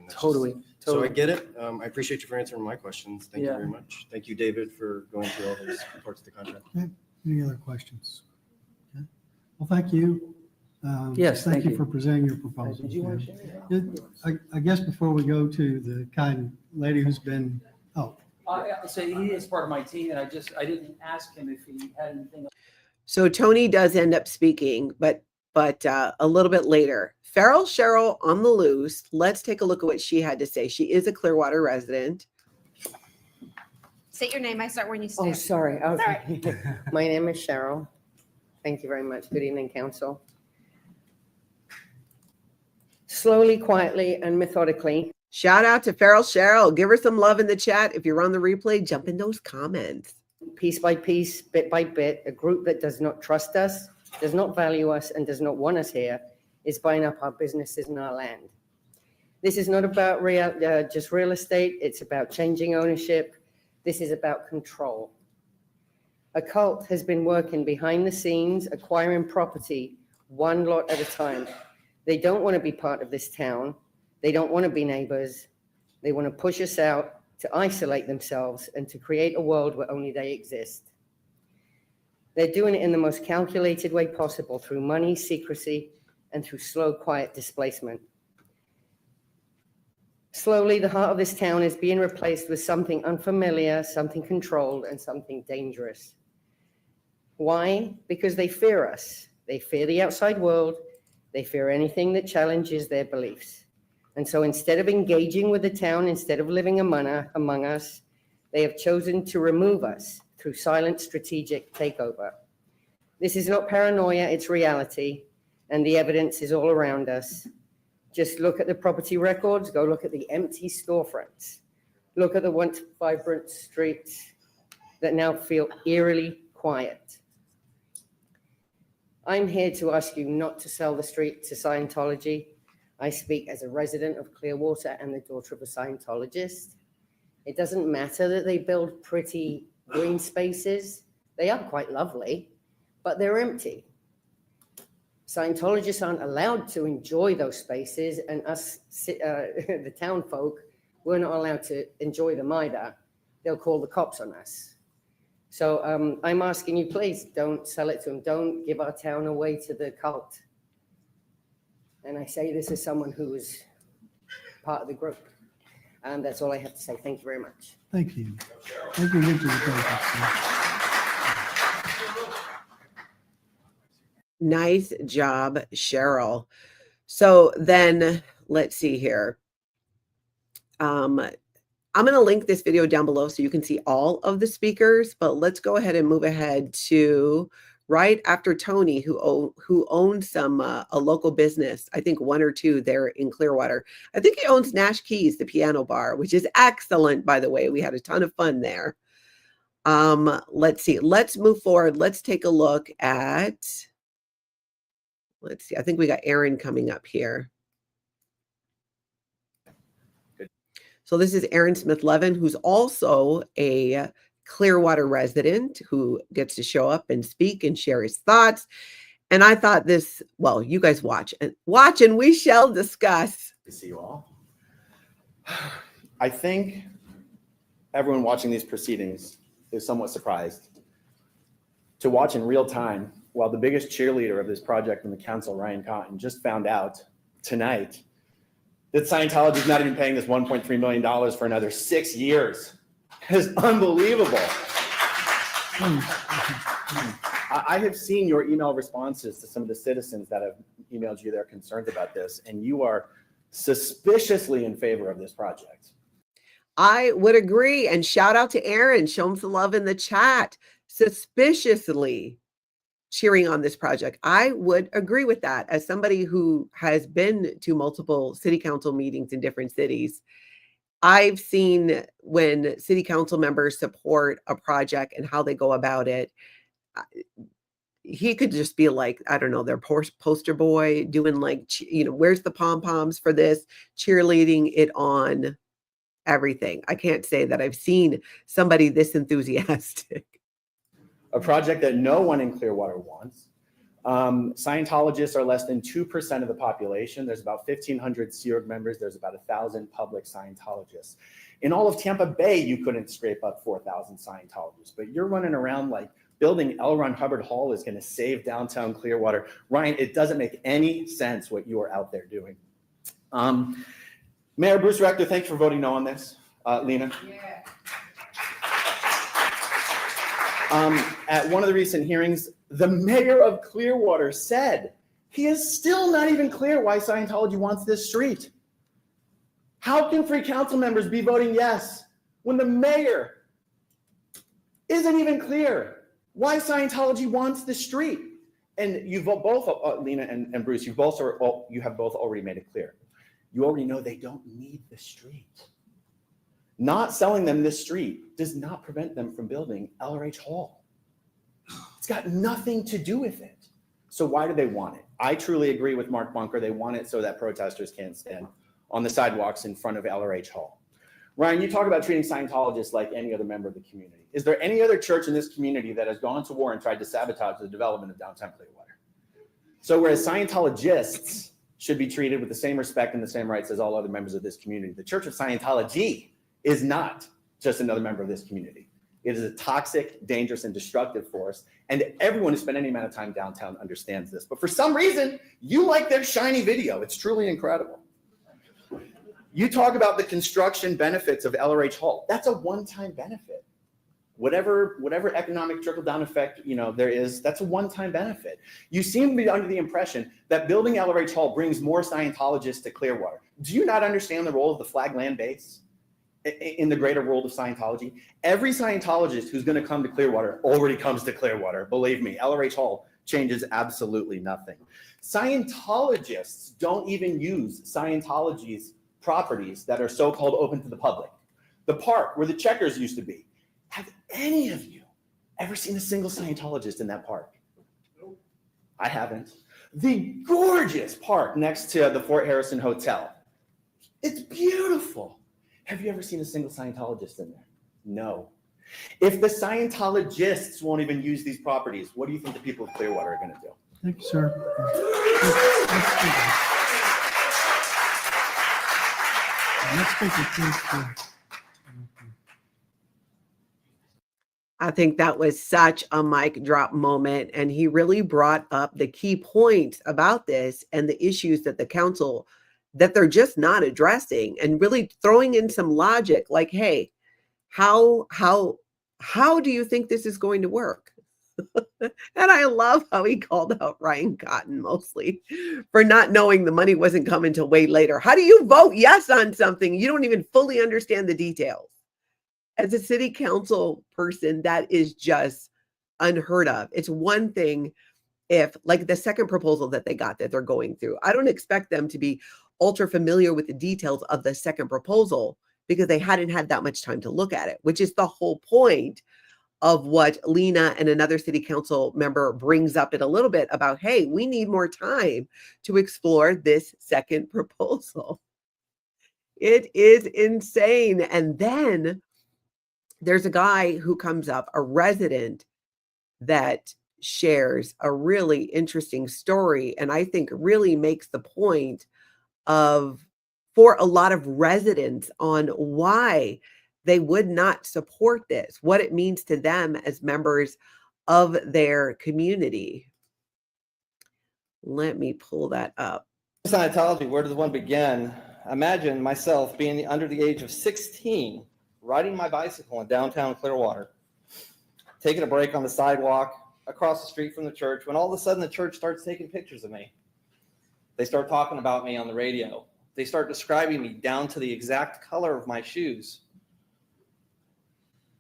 That's Totally. So I get it. I appreciate you for answering my questions. Thank you very much. Thank you, David, for going through all those parts of the contract. Okay. Any other questions? Okay. Well, thank you. Yes, Thank thank you you. for presenting your proposal. Did you want to share? I guess before we go to the kind lady who's been, So he is part of my team, and I didn't ask him if he had anything. So Tony does end up speaking, but a little bit later. Farrell Cheryl on the loose. Let's take a look at what she had to say. She is a Clearwater resident. State your name. I start when you start. Oh, sorry. Okay. Sorry. My name is Cheryl. Thank you very much. Good evening, council. Slowly, quietly, and methodically. Shout out to Feral Cheryl. Give her some love in the chat. If you're on the replay, jump in those comments. Piece by piece, bit by bit, a group that does not trust us, does not value us, and does not want us here is buying up our businesses and our land. This is not about just real estate. It's about changing ownership. This is about control. A cult has been working behind the scenes, acquiring property one lot at a time. They don't want to be part of this town. They don't want to be neighbors. They want to push us out, to isolate themselves, and to create a world where only they exist. They're doing it in the most calculated way possible, through money, secrecy, and through slow, quiet displacement. Slowly, the heart of this town is being replaced with something unfamiliar, something controlled, and something dangerous. Why? Because they fear us. They fear the outside world. They fear anything that challenges their beliefs. And so instead of engaging with the town, instead of living among us, they have chosen to remove us through silent strategic takeover. This is not paranoia, it's reality, and the evidence is all around us. Just look at the property records, go look at the empty storefronts. Look at the once vibrant streets that now feel eerily quiet. I'm here to ask you not to sell the street to Scientology. I speak as a resident of Clearwater and the daughter of a Scientologist. It doesn't matter that they build pretty green spaces. They are quite lovely, but they're empty. Scientologists aren't allowed to enjoy those spaces, and us, the town folk, we're not allowed to enjoy them either. They'll call the cops on us. So I'm asking you, please don't sell it to them. Don't give our town away to the cult. And I say this as someone who was part of the group. And that's all I have to say. Thank you very much. Thank you. Thank you, Richard. Nice job, Cheryl. So then let's see here. I'm going to link this video down below so you can see all of the speakers, but let's go ahead and move ahead to right after Tony, who owns some a local business, I think one or two there in Clearwater. I think he owns Nash Keys, the piano bar, which is excellent, by the way. We had a ton of fun there. Let's see. Let's move forward. Let's take a look at, let's see. I think we got Aaron coming up here. So this is Aaron Smith-Levin, who's also a Clearwater resident who gets to show up and speak and share his thoughts. And I thought this, well, you guys watch and we shall discuss. To see you all. I think everyone watching these proceedings is somewhat surprised to watch in real time while the biggest cheerleader of this project in the council, Ryan Cotton, just found out tonight that Scientology is not even paying this $1.3 million for another 6 years. It is unbelievable. I have seen your email responses to some of the citizens that have emailed you their concerns about this, and you are suspiciously in favor of this project. I would agree. And shout out to Aaron. Show him some love in the chat. Suspiciously cheering on this project. I would agree with that. As somebody who has been to multiple city council meetings in different cities, I've seen when city council members support a project and how they go about it. He could just be like, I don't know, their poster boy doing like, where's the pom-poms for this, cheerleading it on everything. I can't say that I've seen somebody this enthusiastic. A project that no one in Clearwater wants. Scientologists are less than 2% of the population. There's about 1,500 Sea Org members. There's about 1,000 public Scientologists. In all of Tampa Bay, you couldn't scrape up 4,000 Scientologists, but you're running around like building L. Ron Hubbard Hall is going to save downtown Clearwater. Ryan, it doesn't make any sense what you are out there doing. Mayor Bruce Rector, thanks for voting no on this. Lena? Yeah. At one of the recent hearings, the mayor of Clearwater said he is still not even clear why Scientology wants this street. How can 3 council members be voting yes when the mayor isn't even clear why Scientology wants the street? And you've both, Lena and Bruce, you have both already made it clear. you already know they don't need the street. Not selling them this street does not prevent them from building LRH Hall. It's got nothing to do with it. So why do they want it? I truly agree with Mark Bunker. They want it so that protesters can't stand on the sidewalks in front of LRH Hall. Ryan, you talk about treating Scientologists like any other member of the community. Is there any other church in this community that has gone to war and tried to sabotage the development of downtown Clearwater? So whereas Scientologists should be treated with the same respect and the same rights as all other members of this community, the Church of Scientology is not just another member of this community. It is a toxic, dangerous, and destructive force, and everyone who spent any amount of time downtown understands this. But for some reason, you like their shiny video. It's truly incredible. You talk about the construction benefits of LRH Hall. That's a one-time benefit. Whatever economic trickle-down effect there is, that's a one-time benefit. You seem to be under the impression that building LRH Hall brings more Scientologists to Clearwater. Do you not understand the role of the flag land base in the greater world of Scientology? Every Scientologist who's going to come to Clearwater already comes to Clearwater. Believe me, LRH Hall changes absolutely nothing. Scientologists don't even use Scientology's properties that are so-called open to the public. The park where the Checkers used to be. Have any of you ever seen a single Scientologist in that park? Nope. I haven't. The gorgeous park next to the Fort Harrison Hotel. It's beautiful. Have you ever seen a single Scientologist in there? No. If the Scientologists won't even use these properties, what do you think the people of Clearwater are going to do? Thank you, sir. Next speaker, please. I think that was such a mic drop moment. And he really brought up the key points about this and the issues that the council, that they're just not addressing, and really throwing in some logic like, hey, how do you think this is going to work? And I love how he called out Ryan Cotton mostly for not knowing the money wasn't coming till way later. How do you vote yes on something you don't even fully understand the details? As a city council person, that is just unheard of. It's one thing if, like the second proposal that they got that they're going through, I don't expect them to be ultra familiar with the details of the second proposal because they hadn't had that much time to look at it, which is the whole point of what Lena and another city council member brings up in a little bit about, hey, we need more time to explore this second proposal. It is insane. And then there's a guy who comes up, a resident that shares a really interesting story, and I think really makes the point of, for a lot of residents, on why they would not support this, what it means to them as members of their community. Let me pull that up. Scientology, where does one begin? Imagine myself being under the age of 16, riding my bicycle in downtown Clearwater, taking a break on the sidewalk across the street from the church, when all of a sudden the church starts taking pictures of me. They start talking about me on the radio. They start describing me down to the exact color of my shoes.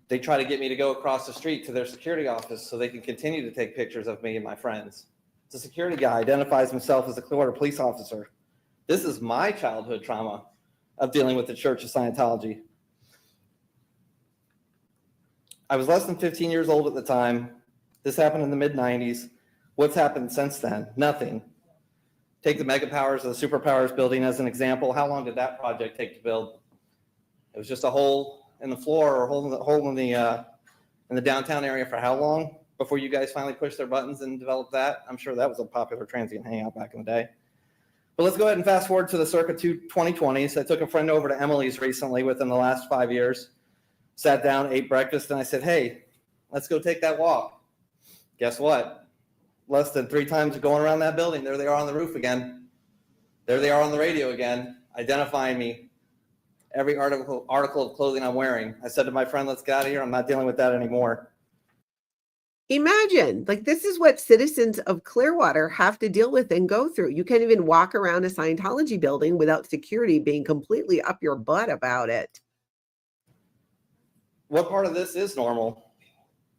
They try to get me to go across the street to their security office so they can continue to take pictures of me and my friends. The security guy identifies himself as a Clearwater police officer. This is my childhood trauma of dealing with the Church of Scientology. I was less than 15 years old at the time. This happened in the mid-90s. What's happened since then? Nothing. Take the mega powers of the superpowers building as an example. How long did that project take to build? It was just a hole in the floor or hole in the downtown area for how long before you guys finally pushed their buttons and developed that? I'm sure that was a popular transient hangout back in the day. But let's go ahead and fast forward to the circa 2020s. I took a friend over to Emily's recently within the last 5 years, sat down, ate breakfast, and I said, hey, let's go take that walk. Guess what? Less than 3 times going around that building, there they are on the roof again. There they are on the radio again, identifying me. Every article of clothing I'm wearing. I said to my friend, let's get out of here. I'm not dealing with that anymore. Imagine, like, this is what citizens of Clearwater have to deal with and go through. You can't even walk around a Scientology building without security being completely up your butt about it. What part of this is normal?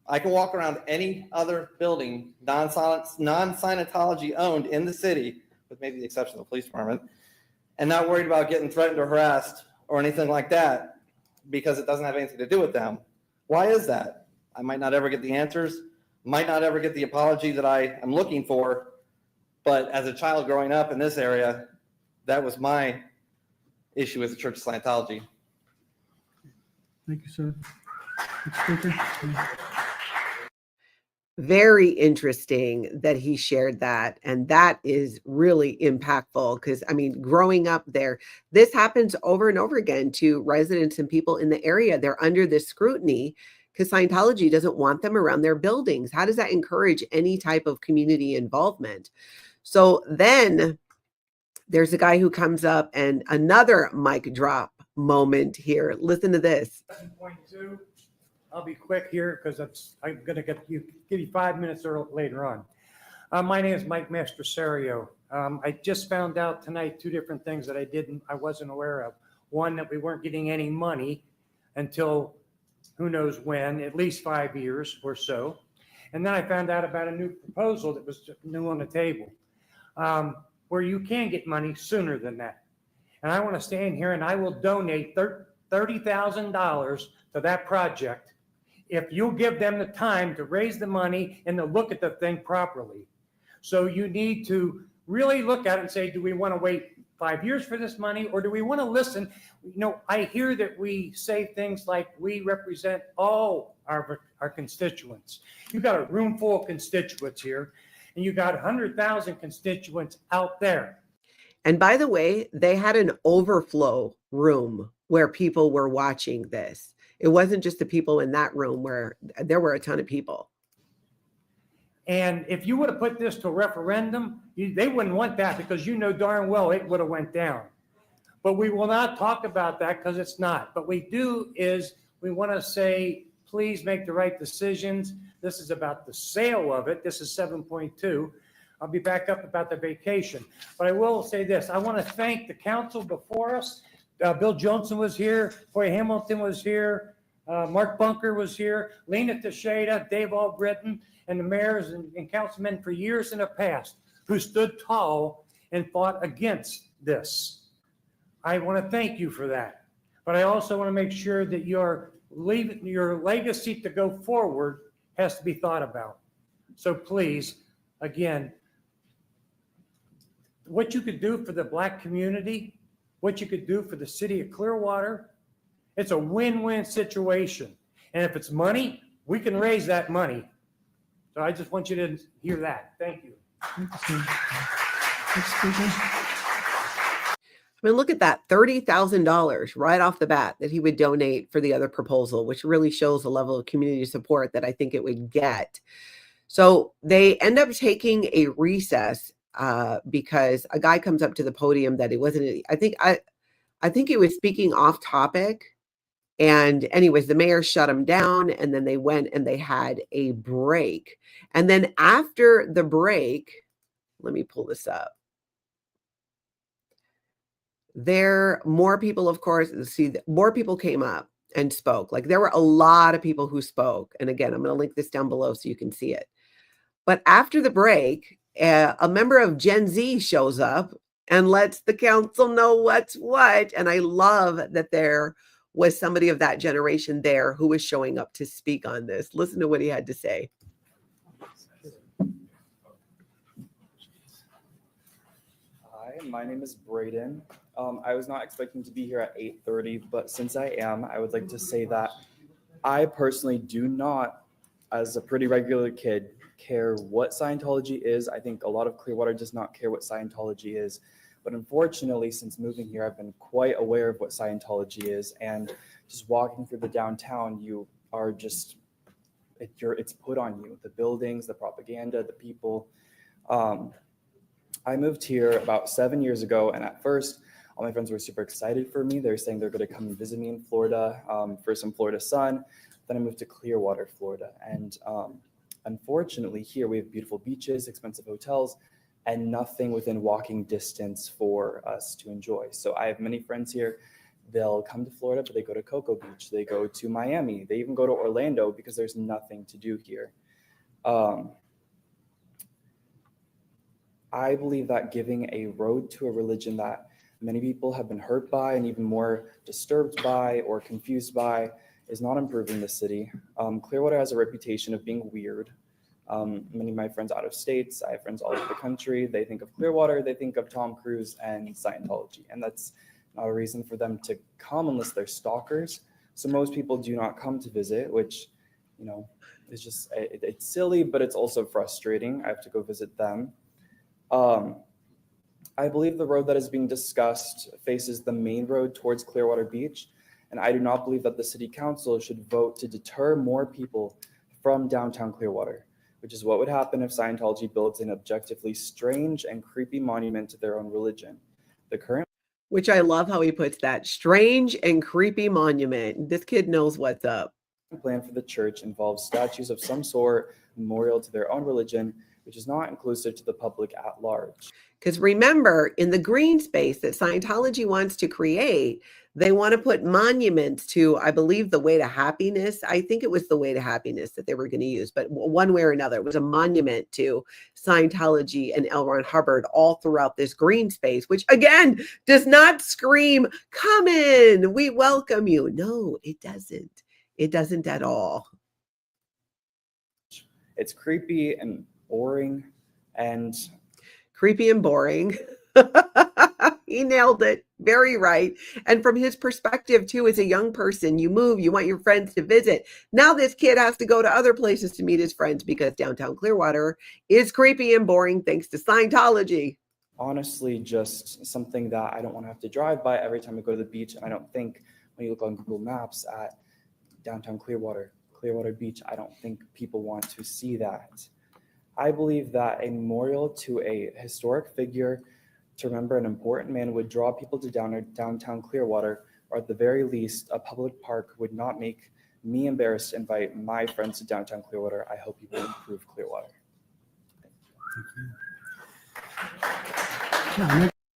I can walk around any other building, non-Scientology owned in the city, with maybe the exception of the police department, and not worried about getting threatened or harassed or anything like that because it doesn't have anything to do with them. Why is that? I might not ever get the answers, might not ever get the apology that I am looking for, but as a child growing up in this area, that was my issue with the Church of Scientology. Thank you, sir. Next speaker. Very interesting that he shared that. And that is really impactful because, I mean, growing up there, this happens over and over again to residents and people in the area. They're under this scrutiny because Scientology doesn't want them around their buildings. How does that encourage any type of community involvement? So then there's a guy who comes up and another mic drop moment here. Listen to this. 7.2. I'll be quick here because I'm going to give you 5 minutes later on. My name is Mike Mastroserio. I just found out tonight 2 different things that I wasn't aware of. One, that we weren't getting any money until who knows when, at least 5 years or so. And then I found out about a new proposal that was new on the table, where you can get money sooner than that. And I want to stand here and I will donate $30,000 to that project if you'll give them the time to raise the money and to look at the thing properly. So you need to really look at it and say, do we want to wait 5 years for this money, or do we want to listen? You know, I hear that we say things like we represent all our constituents. You've got a room full of constituents here, and you got 100,000 constituents out there. And by the way, they had an overflow room where people were watching this. It wasn't just the people in that room where there were a ton of people. And if you would have put this to a referendum, they wouldn't want that because you know darn well it would have went down. But we will not talk about that because it's not. But we do is we want to say, please make the right decisions. This is about the sale of it. This is 7.2. I'll be back up about the vacation. But I will say this. I want to thank the council before us. Bill Johnson was here. Boy Hamilton was here. Mark Bunker was here. Lena Teixeira, Dave Albritton, and the mayors and councilmen for years in the past who stood tall and fought against this. I want to thank you for that. But I also want to make sure that your legacy to go forward has to be thought about. So please, again, what you could do for the Black community, what you could do for the city of Clearwater, it's a win-win situation. And if it's money, we can raise that money. So I just want you to hear that. Thank you. I mean, look at that, $30,000 right off the bat that he would donate for the other proposal, which really shows the level of community support that I think it would get. So they end up taking a recess because a guy comes up to the podium that he wasn't, I think he was speaking off topic. And anyways, the mayor shut him down, and then they went and they had a break. And then after the break, let me pull this up. More people, of course, more people came up and spoke. Like there were a lot of people who spoke. And again, I'm going to link this down below so you can see it. But after the break, a member of Gen Z shows up and lets the council know what's what. And I love that there was somebody of that generation there who was showing up to speak on this. Listen to what he had to say. Hi, my name is Brayden. I was not expecting to be here at 8:30, but since I am, I would like to say that I personally do not, as a pretty regular kid, care what Scientology is. I think a lot of Clearwater does not care what Scientology is. But unfortunately, since moving here, I've been quite aware of what Scientology is. And just walking through the downtown, you are just, it's put on you. The buildings, the propaganda, the people. I moved here about 7 years ago. And at first, all my friends were super excited for me. They were saying they're going to come and visit me in Florida for some Florida sun. Then I moved to Clearwater, Florida. And unfortunately, here we have beautiful beaches, expensive hotels, and nothing within walking distance for us to enjoy. So I have many friends here. They'll come to Florida, but they go to Cocoa Beach. They go to Miami. They even go to Orlando because there's nothing to do here. I believe that giving a road to a religion that many people have been hurt by and even more disturbed by or confused by is not improving the city. Clearwater has a reputation of being weird. Many of my friends out of states, I have friends all over the country, they think of Clearwater, they think of Tom Cruise and Scientology, and that's not a reason for them to come unless they're stalkers. So most people do not come to visit, which, you know, is just, it's silly, but it's also frustrating. I have to go visit them. I believe the road that is being discussed faces the main road towards Clearwater Beach, and I do not believe that the city council should vote to deter more people from downtown Clearwater, which is what would happen if Scientology builds an objectively strange and creepy monument to their own religion. The current, which I love how he puts that, strange and creepy monument. This kid knows what's up. Plan for the church involves statues of some sort, memorial to their own religion, which is not inclusive to the public at large. Because remember, in the green space that Scientology wants to create, they want to put monuments to, I believe, the way to happiness. I think it was the way to happiness that they were going to use, but one way or another, it was a monument to Scientology and L. Ron Hubbard all throughout this green space, which again, does not scream, come in, we welcome you. No, it doesn't. It doesn't at all. It's creepy and boring and creepy and boring. He nailed it. Very right. And from his perspective too, as a young person, you move, you want your friends to visit. Now this kid has to go to other places to meet his friends because downtown Clearwater is creepy and boring thanks to Scientology. Honestly, just something that I don't want to have to drive by every time I go to the beach. And I don't think when you look on Google Maps at downtown Clearwater Beach, I don't think people want to see that. I believe that a memorial to a historic figure to remember an important man would draw people to downtown Clearwater, or at the very least, a public park would not make me embarrassed to invite my friends to downtown Clearwater. I hope you will improve Clearwater.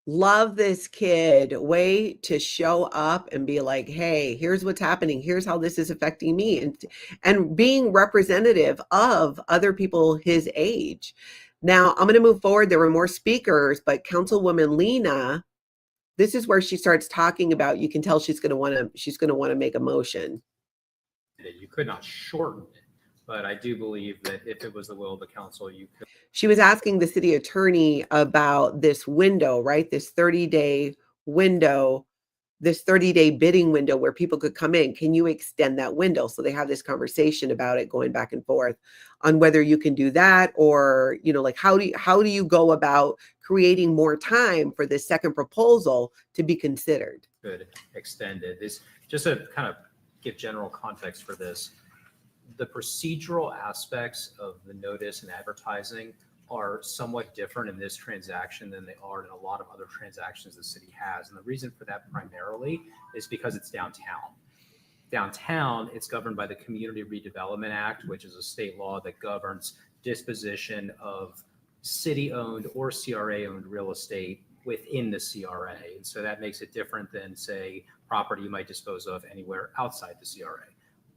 Love this kid. Way to show up and be like, hey, here's what's happening. Here's how this is affecting me. And being representative of other people his age. Now, I'm going to move forward. There were more speakers, but Councilwoman Lena, this is where she starts talking about, you can tell she's going to want to make a motion. You could not shorten it, but I do believe that if it was the will of the council, you could. She was asking the city attorney about this window, right? This 30-day window, this 30-day bidding window where people could come in. Can you extend that window? So they have this conversation about it going back and forth on whether you can do that, or, you know, like how do you go about creating more time for this second proposal to be considered? Could extend it. This just to kind of give general context for this. The procedural aspects of the notice and advertising are somewhat different in this transaction than they are in a lot of other transactions the city has. And the reason for that primarily is because it's downtown. Downtown, it's governed by the Community Redevelopment Act, which is a state law that governs disposition of city-owned or CRA-owned real estate within the CRA. And so that makes it different than, say, property you might dispose of anywhere outside the CRA.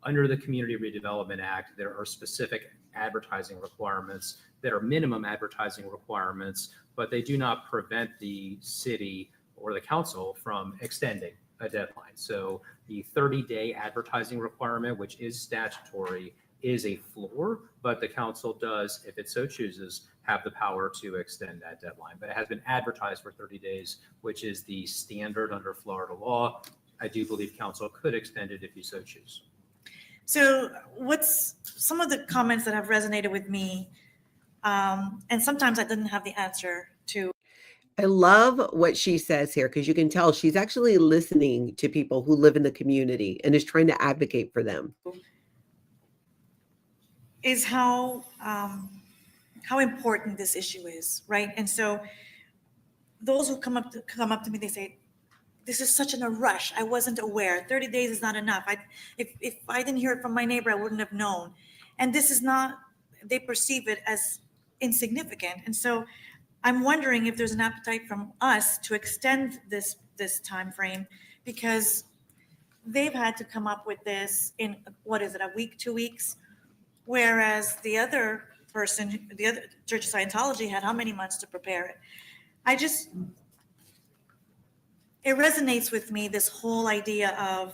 Under the Community Redevelopment Act, there are specific advertising requirements that are minimum advertising requirements, but they do not prevent the city or the council from extending a deadline. So the 30-day advertising requirement, which is statutory, is a floor, but the council does, if it so chooses, have the power to extend that deadline. But it has been advertised for 30 days, which is the standard under Florida law. I do believe council could extend it if you so choose. So what's some of the comments that have resonated with me, and sometimes I didn't have the answer to. I love what she says here, because you can tell she's actually listening to people who live in the community and is trying to advocate for them. Is how important this issue is, right? And so those who come up to me, they say, this is such a rush. I wasn't aware. 30 days is not enough. If I didn't hear it from my neighbor, I wouldn't have known. And this is not, they perceive it as insignificant. And so I'm wondering if there's an appetite from us to extend this time frame, because they've had to come up with this in, what is it, a week, 2 weeks? Whereas the other person, the other Church of Scientology had how many months to prepare it? it resonates with me, this whole idea of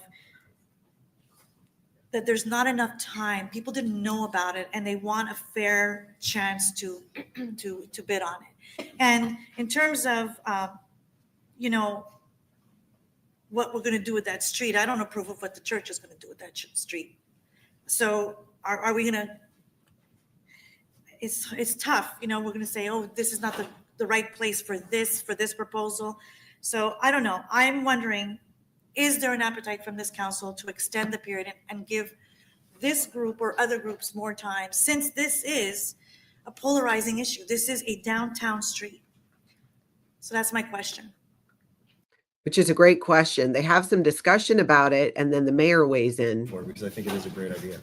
that there's not enough time. People didn't know about it and they want a fair chance to to bid on it. And in terms of you know, what we're going to do with that street, I don't approve of what the church is going to do with that street. So are we going to, it's tough, you know, we're going to say, oh, this is not the right place for this proposal. So I don't know. I'm wondering, is there an appetite from this council to extend the period and give this group or other groups more time, since this is a polarizing issue? This is a downtown street. So that's my question. Which is a great question. They have some discussion about it, and then the mayor weighs in. Because I think it is a great idea.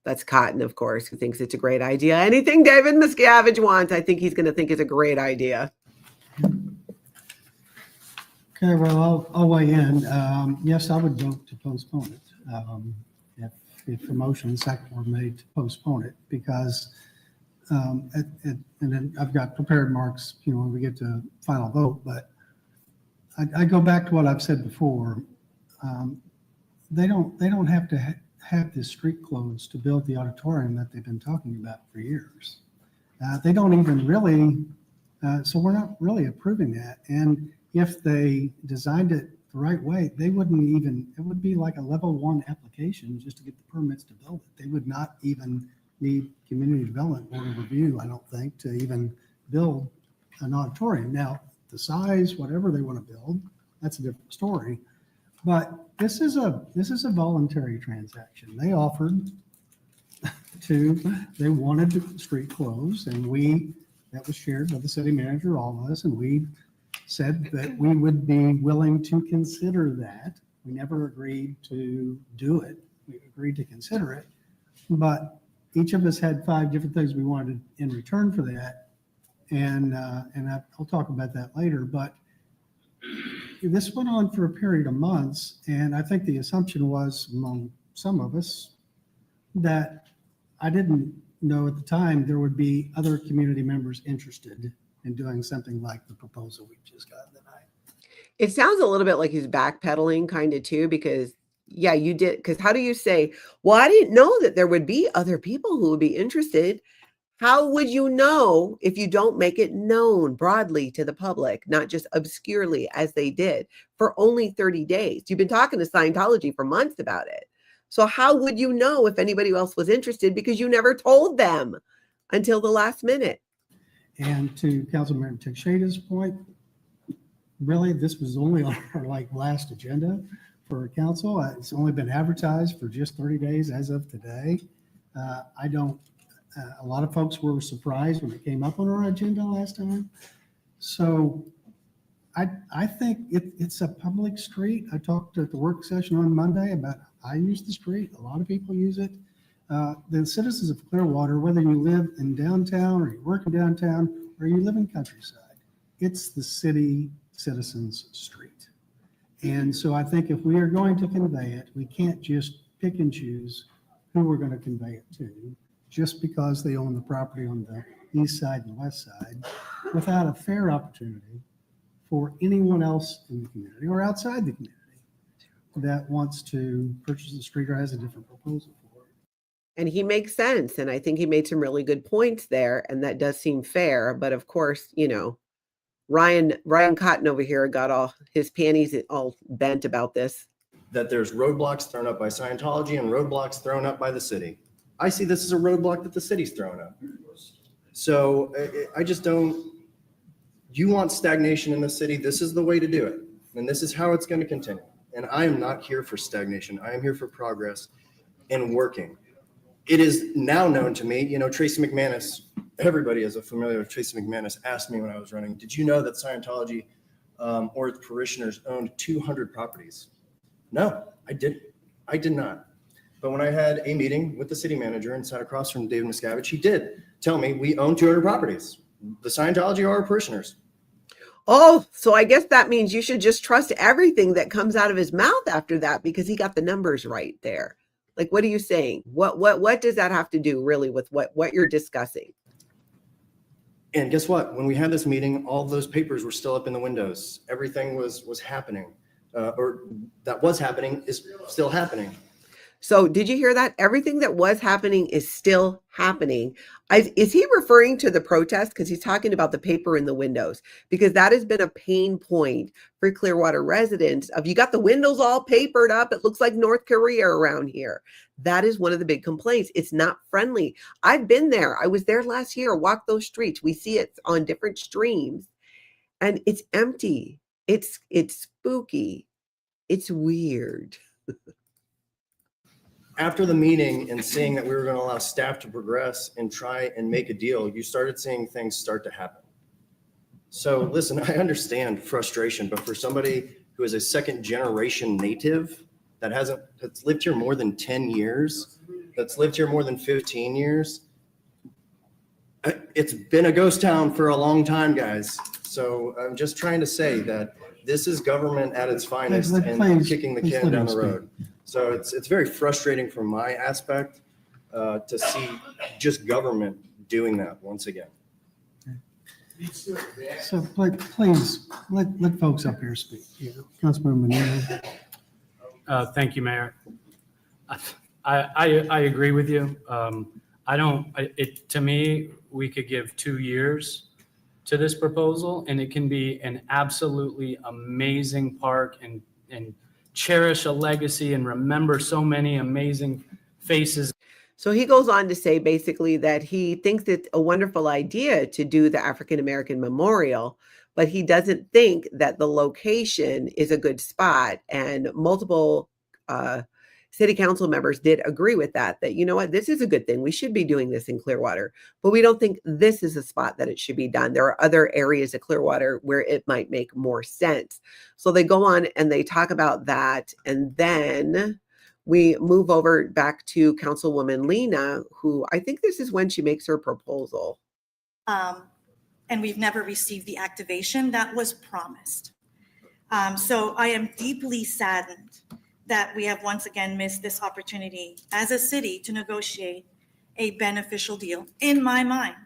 That's Cotton, of course, who thinks it's a great idea. Anything David Miscavige wants, I think he's going to think is a great idea. Okay, well, I'll weigh in. Yes, I would vote to postpone it. If a motion and second were made to postpone it, because and then I've got prepared marks, you know, when we get to final vote, but I go back to what I've said before. They don't have to have this street closed to build the auditorium that they've been talking about for years. They don't even really, so we're not really approving that. And if they designed it the right way, they wouldn't even, it would be like a level 1 application just to get the permits to build it. They would not even need community development board of review, I don't think, to even build an auditorium. Now, the size, whatever they want to build, that's a different story. But this is a voluntary transaction. They offered they wanted the street closed, and that was shared by the city manager, all of us, and we said that we would be willing to consider that. We never agreed to do it. We agreed to consider it, but each of us had 5 different things we wanted in return for that. And I'll talk about that later, but this went on for a period of months, and I think the assumption was among some of us that I didn't know at the time there would be other community members interested in doing something like the proposal we just got tonight. It sounds a little bit like he's backpedaling kind of too, because yeah, you did. Because how do you say, well, I didn't know that there would be other people who would be interested. How would you know if you don't make it known broadly to the public, not just obscurely as they did for only 30 days? You've been talking to Scientology for months about it. So how would you know if anybody else was interested, because you never told them until the last minute? And to Councilmember Teixeira's point, really, this was only on our last agenda for council. It's only been advertised for just 30 days as of today. A lot of folks were surprised when it came up on our agenda last time. So I think it's a public street. I talked at the work session on Monday about I use the street. A lot of people use it. The citizens of Clearwater, whether you live in downtown or you work in downtown or you live in countryside, it's the city citizens street. And so I think if we are going to convey it, we can't just pick and choose who we're going to convey it to, just because they own the property on the east side and west side, without a fair opportunity for anyone else in the community or outside the community that wants to purchase the street or has a different proposal for it. And he makes sense. And I think he made some really good points there. And that does seem fair. But of course, you know, Ryan Cotton over here got all his panties all bent about this. That there's roadblocks thrown up by Scientology and roadblocks thrown up by the city. I see this as a roadblock that the city's thrown up. So I just don't, you want stagnation in the city, this is the way to do it. And this is how it's going to continue. And I am not here for stagnation. I am here for progress and working. It is now known to me, you know, Tracy McManus, everybody is familiar with Tracy McManus, asked me when I was running, did you know that Scientology or its parishioners owned 200 properties? No, I didn't. I did not. But when I had a meeting with the city manager and sat across from David Miscavige, he did tell me we own 200 properties. The Scientology are our parishioners. Oh, so I guess that means you should just trust everything that comes out of his mouth after that, because he got the numbers right there. Like, what are you saying? What does that have to do really with what you're discussing? And guess what? When we had this meeting, all those papers were still up in the windows. Everything was happening, or that was happening is still happening. So did you hear that? Everything that was happening is still happening. Is he referring to the protest? Because he's talking about the paper in the windows, because that has been a pain point for Clearwater residents of, you got the windows all papered up. It looks like North Korea around here. That is one of the big complaints. It's not friendly. I've been there. I was there last year, walked those streets. We see it on different streams and it's empty. It's spooky. It's weird. After the meeting and seeing that we were going to allow staff to progress and try and make a deal, you started seeing things start to happen. So listen, I understand frustration, but for somebody who is a second generation native that's lived here more than 10 years, that's lived here more than 15 years, it's been a ghost town for a long time, guys. So I'm just trying to say that this is government at its finest and kicking the can down the road. So it's very frustrating from my aspect to see just government doing that once again. So please, let folks up here speak. Councilmember Menino. Thank you, Mayor. I agree with you. To me, we could give 2 years to this proposal and it can be an absolutely amazing park and cherish a legacy and remember so many amazing faces. So he goes on to say basically that he thinks it's a wonderful idea to do the African American Memorial, but he doesn't think that the location is a good spot. And multiple city council members did agree with that, you know what, this is a good thing. We should be doing this in Clearwater, but we don't think this is a spot that it should be done. There are other areas of Clearwater where it might make more sense. So they go on and they talk about that. And then we move over back to Councilwoman Lena, who I think this is when she makes her proposal. And we've never received the activation that was promised. So I am deeply saddened that we have once again missed this opportunity as a city to negotiate a beneficial deal, in my mind,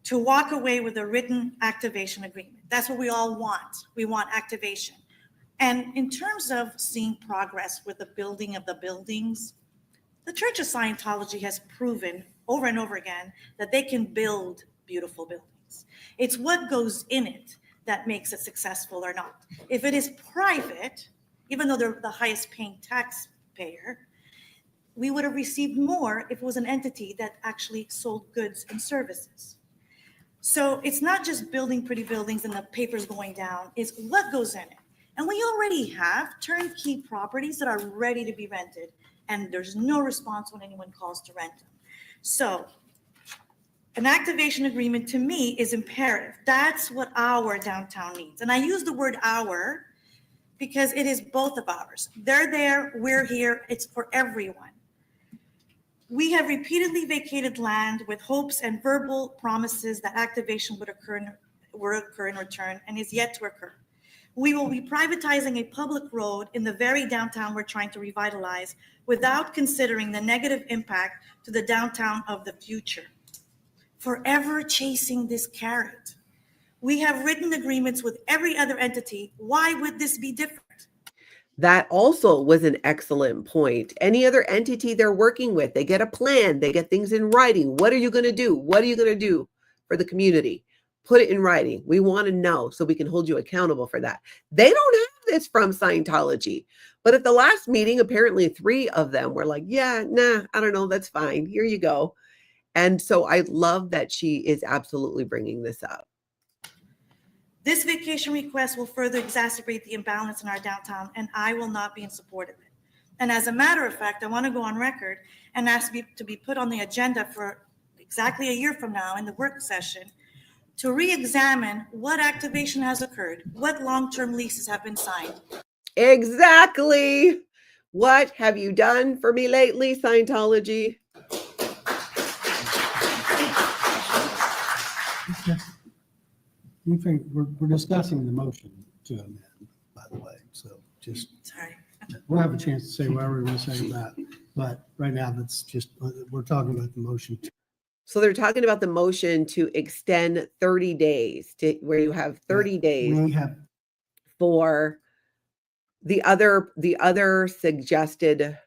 to walk away with a written activation agreement. That's what we all want. We want activation. And in terms of seeing progress with the building of the buildings, the Church of Scientology has proven over and over again that they can build beautiful buildings. It's what goes in it that makes it successful or not. If it is private, even though they're the highest paying taxpayer, we would have received more if it was an entity that actually sold goods and services. So it's not just building pretty buildings and the papers going down, it's what goes in it. And we already have turnkey properties that are ready to be rented, and there's no response when anyone calls to rent them. So an activation agreement to me is imperative. That's what our downtown needs. And I use the word our because it is both of ours. They're there, we're here, it's for everyone. We have repeatedly vacated land with hopes and verbal promises that activation would occur in return, and is yet to occur. We will be privatizing a public road in the very downtown we're trying to revitalize without considering the negative impact to the downtown of the future. Forever chasing this carrot. We have written agreements with every other entity. Why would this be different? That also was an excellent point. Any other entity they're working with, they get a plan, they get things in writing. What are you going to do? What are you going to do for the community? Put it in writing. We want to know so we can hold you accountable for that. They don't have this from Scientology. But at the last meeting, apparently 3 of them were like, yeah, nah, I don't know. That's fine. Here you go. And so I love that she is absolutely bringing this up. This vacation request will further exacerbate the imbalance in our downtown, and I will not be in support of it. And as a matter of fact, I want to go on record and ask to be put on the agenda for exactly a year from now in the work session to re-examine what activation has occurred, what long-term leases have been signed. Exactly. What have you done for me lately, Scientology? We're discussing the motion to amend, by the way. So just, sorry, we'll have a chance to say whatever we want to say about that. But right now, we're talking about the motion. So they're talking about the motion to extend 30 days to where you have 30 days We have, for the other suggested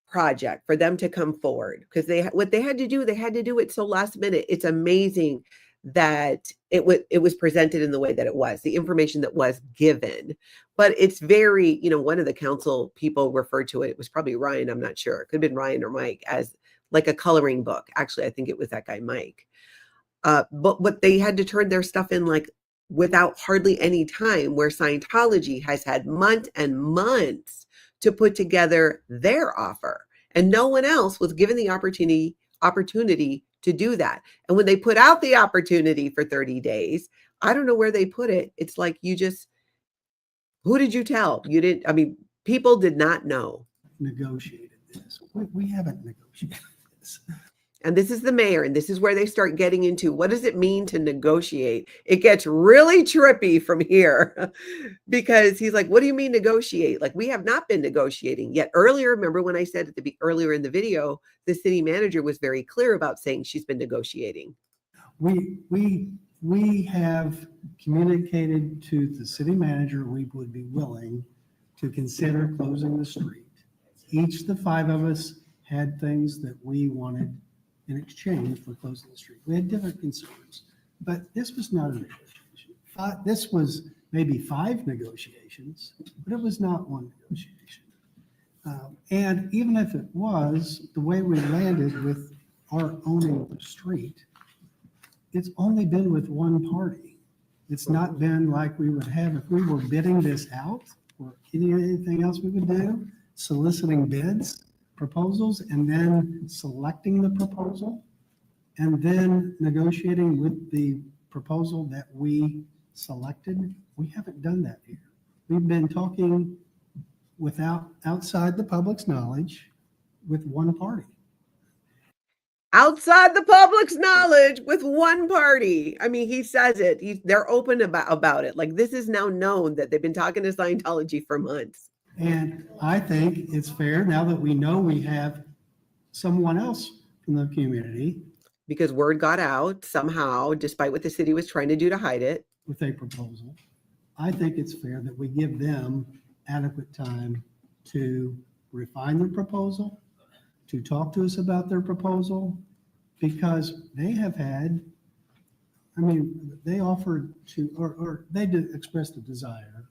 project for them to come forward, because what they had to do it so last minute. It's amazing that it was presented in the way that it was, the information that was given. But it's very, one of the council people referred to it was probably Ryan, I'm not sure, it could have been Ryan or Mike, as like a coloring book. Actually, I think it was that guy Mike. But what they had to turn their stuff in like without hardly any time, where Scientology has had months and months to put together their offer, and no one else was given the opportunity to do that. And when they put out the opportunity for 30 days, I don't know where they put it. It's like, who did you tell? You didn't, I mean, people did not know. negotiated this. We haven't negotiated this. And this is the mayor, and this is where they start getting into what does it mean to negotiate? It gets really trippy from here because he's like, what do you mean negotiate? Like, we have not been negotiating yet. Earlier, remember when I said earlier in the video, the city manager was very clear about saying she's been negotiating. We have communicated to the city manager we would be willing to consider closing the street. Each of the five of us had things that we wanted in exchange for closing the street. We had different concerns, but this was not a negotiation. This was maybe 5 negotiations, but it was not one negotiation. And even if it was, the way we landed with our owning the street, it's only been with one party. It's not been like we would have if we were bidding this out or anything else we would do, soliciting bids, proposals, and then selecting the proposal, and then negotiating with the proposal that we selected. We haven't done that here. We've been talking outside the public's knowledge with one party. Outside the public's knowledge with one party. I mean, he says it. They're open about it. Like, this is now known that they've been talking to Scientology for months. And I think it's fair now that we know we have someone else from the community. Because word got out somehow, despite what the city was trying to do to hide it. With a proposal. I think it's fair that we give them adequate time to refine their proposal, to talk to us about their proposal, because they have had, they offered to, or they did express the desire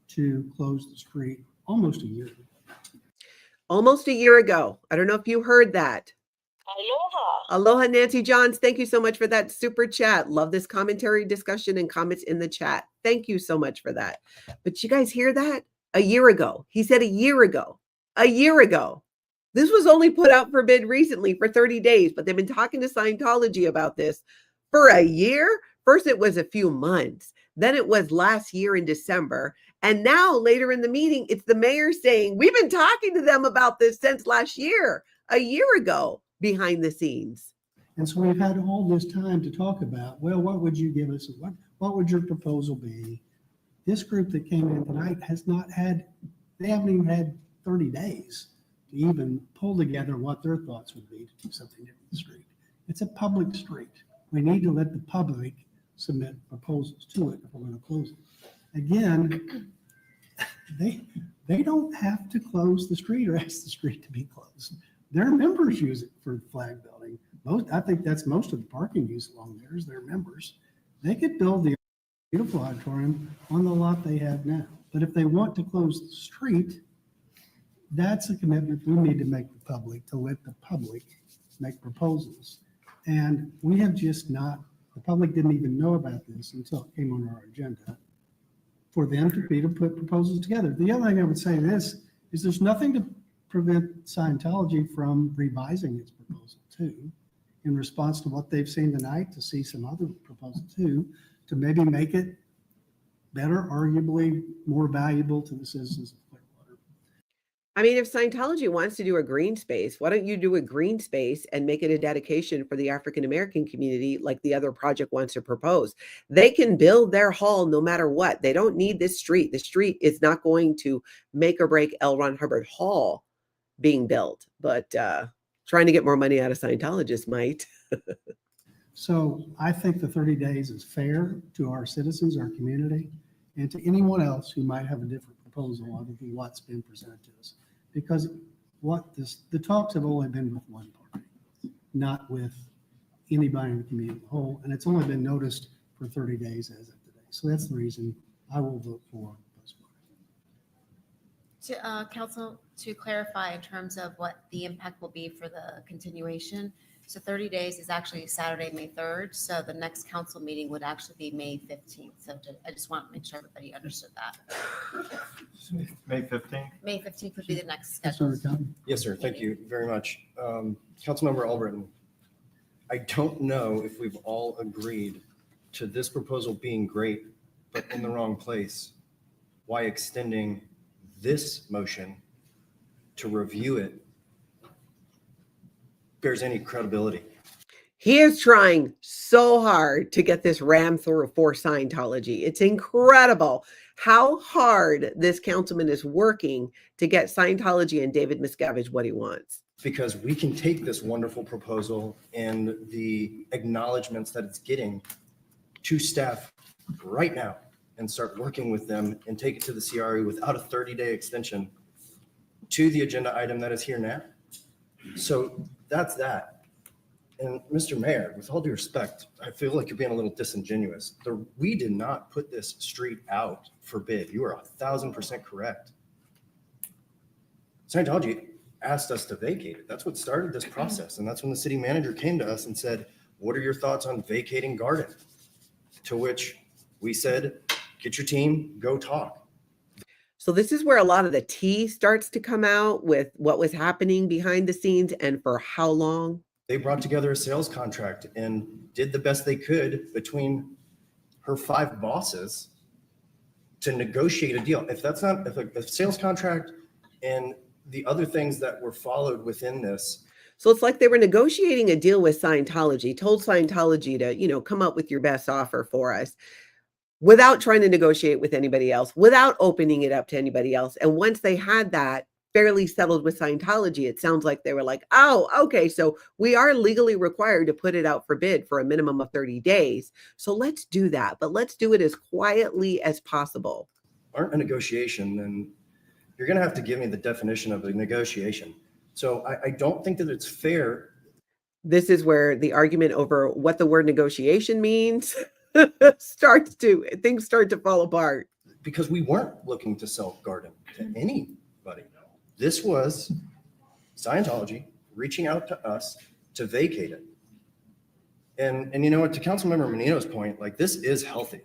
to close the street almost a year ago. Almost a year ago. I don't know if you heard that. Aloha. Aloha, Nancy Johns. Thank you so much for that super chat. Love this commentary, discussion, and comments in the chat. Thank you so much for that. But you guys hear that? A year ago. He said a year ago. A year ago. This was only put out for bid recently for 30 days, but they've been talking to Scientology about this for a year. First, it was a few months. Then it was last year in December. And now later in the meeting, it's the mayor saying, we've been talking to them about this since last year, a year ago, behind the scenes. And so we've had all this time to talk about, well, what would you give us? What would your proposal be? This group that came in tonight they haven't even had 30 days to even pull together what their thoughts would be to do something different with the street. It's a public street. We need to let the public submit proposals to it if we're going to close it. Again, they don't have to close the street or ask the street to be closed. Their members use it for flag building. I think that's most of the parking use along there is their members. They could build the beautiful auditorium on the lot they have now. But if they want to close the street, that's a commitment we need to make the public, to let the public make proposals. And we have just not, the public didn't even know about this until it came on our agenda for them to put proposals together. The other thing I would say is there's nothing to prevent Scientology from revising its proposal too, in response to what they've seen tonight, to see some other proposal too, to maybe make it better, arguably more valuable to the citizens of Clearwater. I mean, if Scientology wants to do a green space, why don't you do a green space and make it a dedication for the African-American community like the other project wants to propose? They can build their hall no matter what. They don't need this street. The street is not going to make or break L. Ron Hubbard Hall being built, but trying to get more money out of Scientologists might. So I think the 30 days is fair to our citizens, our community, and to anyone else who might have a different proposal other than what's been presented to us. Because the talks have only been with one party, not with anybody in the community as a whole, and it's only been noticed for 30 days as of today. So that's the reason I will vote for postponement. Council, to clarify in terms of what the impact will be for the continuation. So 30 days is actually Saturday, May 3rd. So the next council meeting would actually be May 15th. So I just want to make sure everybody understood that. May 15th? May 15th would be the next schedule. Yes, sir. Thank you very much. Councilmember Albritton, I don't know if we've all agreed to this proposal being great, but in the wrong place. Why extending this motion to review it bears any credibility. He is trying so hard to get this rammed through for Scientology. It's incredible how hard this councilman is working to get Scientology and David Miscavige what he wants. Because we can take this wonderful proposal and the acknowledgements that it's getting to staff right now and start working with them and take it to the CRE without a 30-day extension to the agenda item that is here now. So that's that. And Mr. Mayor, with all due respect, I feel like you're being a little disingenuous. We did not put this street out for bid. You are 1,000% correct. Scientology asked us to vacate it. That's what started this process. And that's when the city manager came to us and said, what are your thoughts on vacating Garden? To which we said, get your team, go talk. So this is where a lot of the tea starts to come out with what was happening behind the scenes and for how long. They brought together a sales contract and did the best they could between her 5 bosses to negotiate a deal. If that's not, if a sales contract and the other things that were followed within this. So it's like they were negotiating a deal with Scientology, told Scientology to, come up with your best offer for us without trying to negotiate with anybody else, without opening it up to anybody else. And once they had that fairly settled with Scientology, it sounds like they were like, oh, okay, so we are legally required to put it out for bid for a minimum of 30 days. So let's do that, but let's do it as quietly as possible. Aren't a negotiation, then you're going to have to give me the definition of a negotiation. So I don't think that it's fair. This is where the argument over what the word negotiation means things start to fall apart. Because we weren't looking to sell Garden to anybody. This was Scientology reaching out to us to vacate it. And you know what, to Councilmember Menino's point, like, this is healthy.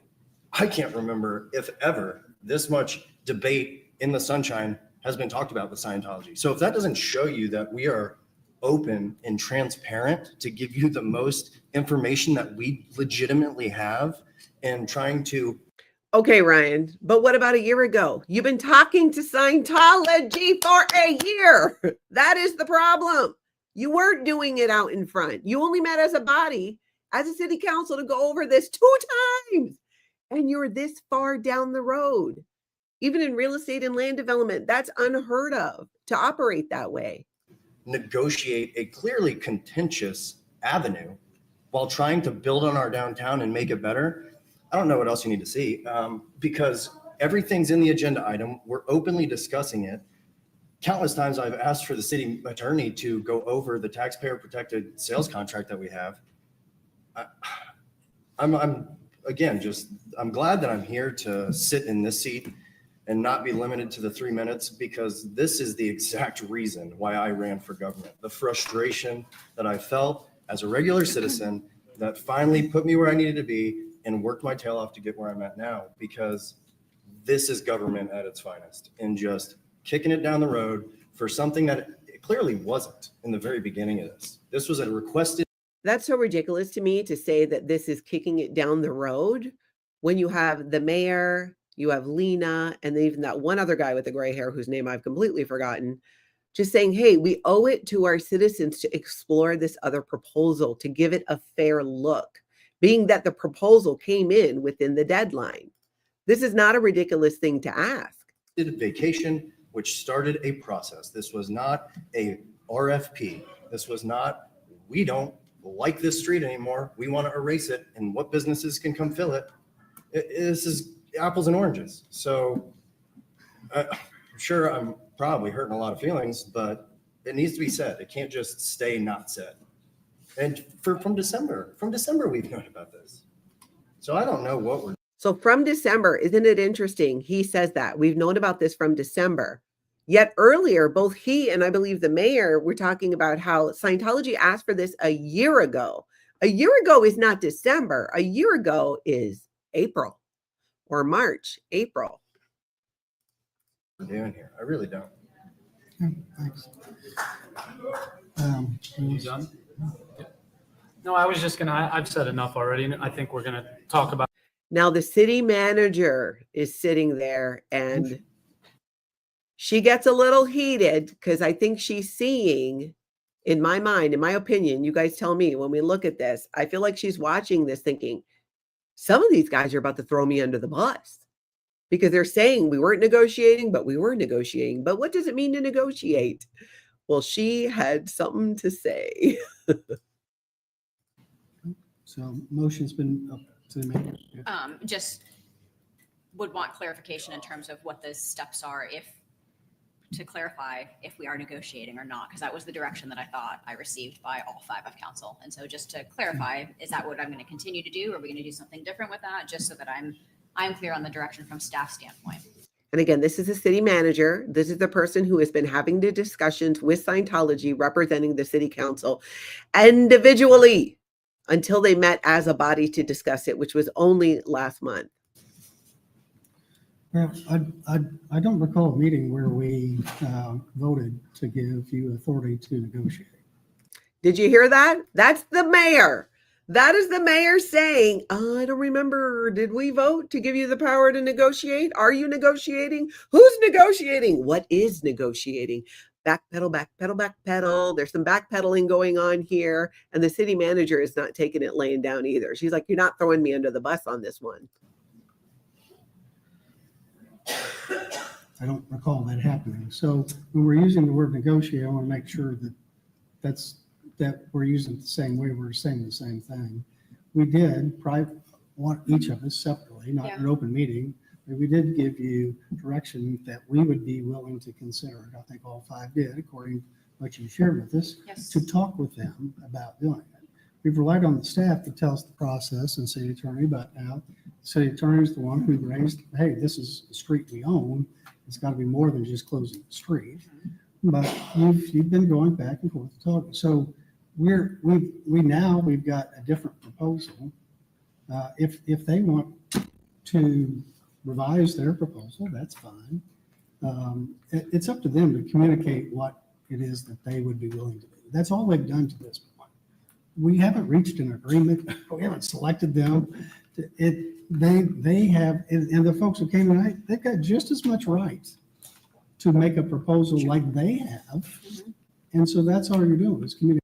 I can't remember if ever this much debate in the sunshine has been talked about with Scientology. So if that doesn't show you that we are open and transparent to give you the most information that we legitimately have and trying to. Okay, Ryan, but what about a year ago? You've been talking to Scientology for a year. That is the problem. You weren't doing it out in front. You only met as a body, as a city council, to go over this 2 times. And you're this far down the road. Even in real estate and land development, that's unheard of to operate that way. Negotiate a clearly contentious avenue while trying to build on our downtown and make it better. I don't know what else you need to see, because everything's in the agenda item. We're openly discussing it. Countless times I've asked for the city attorney to go over the taxpayer protected sales contract that we have. I'm glad that I'm here to sit in this seat and not be limited to the 3 minutes, because this is the exact reason why I ran for government. The frustration that I felt as a regular citizen that finally put me where I needed to be and worked my tail off to get where I'm at now, because this is government at its finest, and just kicking it down the road for something that it clearly wasn't in the very beginning of this. This was a requested. That's so ridiculous to me to say that this is kicking it down the road when you have the mayor, you have Lena, and even that one other guy with the gray hair whose name I've completely forgotten, just saying, hey, we owe it to our citizens to explore this other proposal, to give it a fair look, being that the proposal came in within the deadline. This is not a ridiculous thing to ask. Vacation, which started a process. This was not a RFP. This was not, we don't like this street anymore. We want to erase it, and what businesses can come fill it. This is apples and oranges. So I'm sure I'm probably hurting a lot of feelings, but it needs to be said. It can't just stay not said. And from December we've known about this. So I don't know what we're. So from December, isn't it interesting? He says that we've known about this from December. Yet earlier, both he and I believe the mayor were talking about how Scientology asked for this a year ago. A year ago is not December. A year ago is April or March, April. We're doing here. I really don't. Thanks. You done? No, I was just I've said enough already. I think we're gonna talk about. Now the city manager is sitting there and she gets a little heated because I think she's seeing, in my mind, in my opinion, you guys tell me when we look at this, I feel like she's watching this thinking, some of these guys are about to throw me under the bus because they're saying we weren't negotiating, but we were negotiating. But what does it mean to negotiate? Well, she had something to say. So motion's been up to the mayor. Just would want clarification in terms of what the steps are to clarify if we are negotiating or not, because that was the direction that I thought I received by all 5 of council. And so just to clarify, is that what I'm going to continue to do? Are we going to do something different with that? Just so that I'm clear on the direction from staff standpoint. And again, this is the city manager. This is the person who has been having the discussions with Scientology representing the city council individually until they met as a body to discuss it, which was only last month. Well, I don't recall a meeting where we voted to give you authority to negotiate. Did you hear that? That's the mayor. That is the mayor saying, I don't remember. Did we vote to give you the power to negotiate? Are you negotiating? Who's negotiating? What is negotiating? Backpedal, backpedal, backpedal. There's some backpedaling going on here. And the city manager is not taking it laying down either. She's like, you're not throwing me under the bus on this one. I don't recall that happening. So when we're using the word negotiate, I want to make sure that we're using it the same way, we're saying the same thing. We did want each of us separately, not in an open meeting, but we did give you direction that we would be willing to consider it. I think all 5 did, according to what you shared with us, to talk with them about doing it. We've relied on the staff to tell us the process and city attorney, but now the city attorney is the one who raised, hey, this is a street we own. It's got to be more than just closing the street. But you've been going back and forth talking. So we've got a different proposal. If they want to revise their proposal, that's fine. It's up to them to communicate what it is that they would be willing to do. That's all they've done to this point. We haven't reached an agreement. We haven't selected them. They have, and the folks who came tonight, they've got just as much right to make a proposal like they have. And so that's all you're doing is communicating.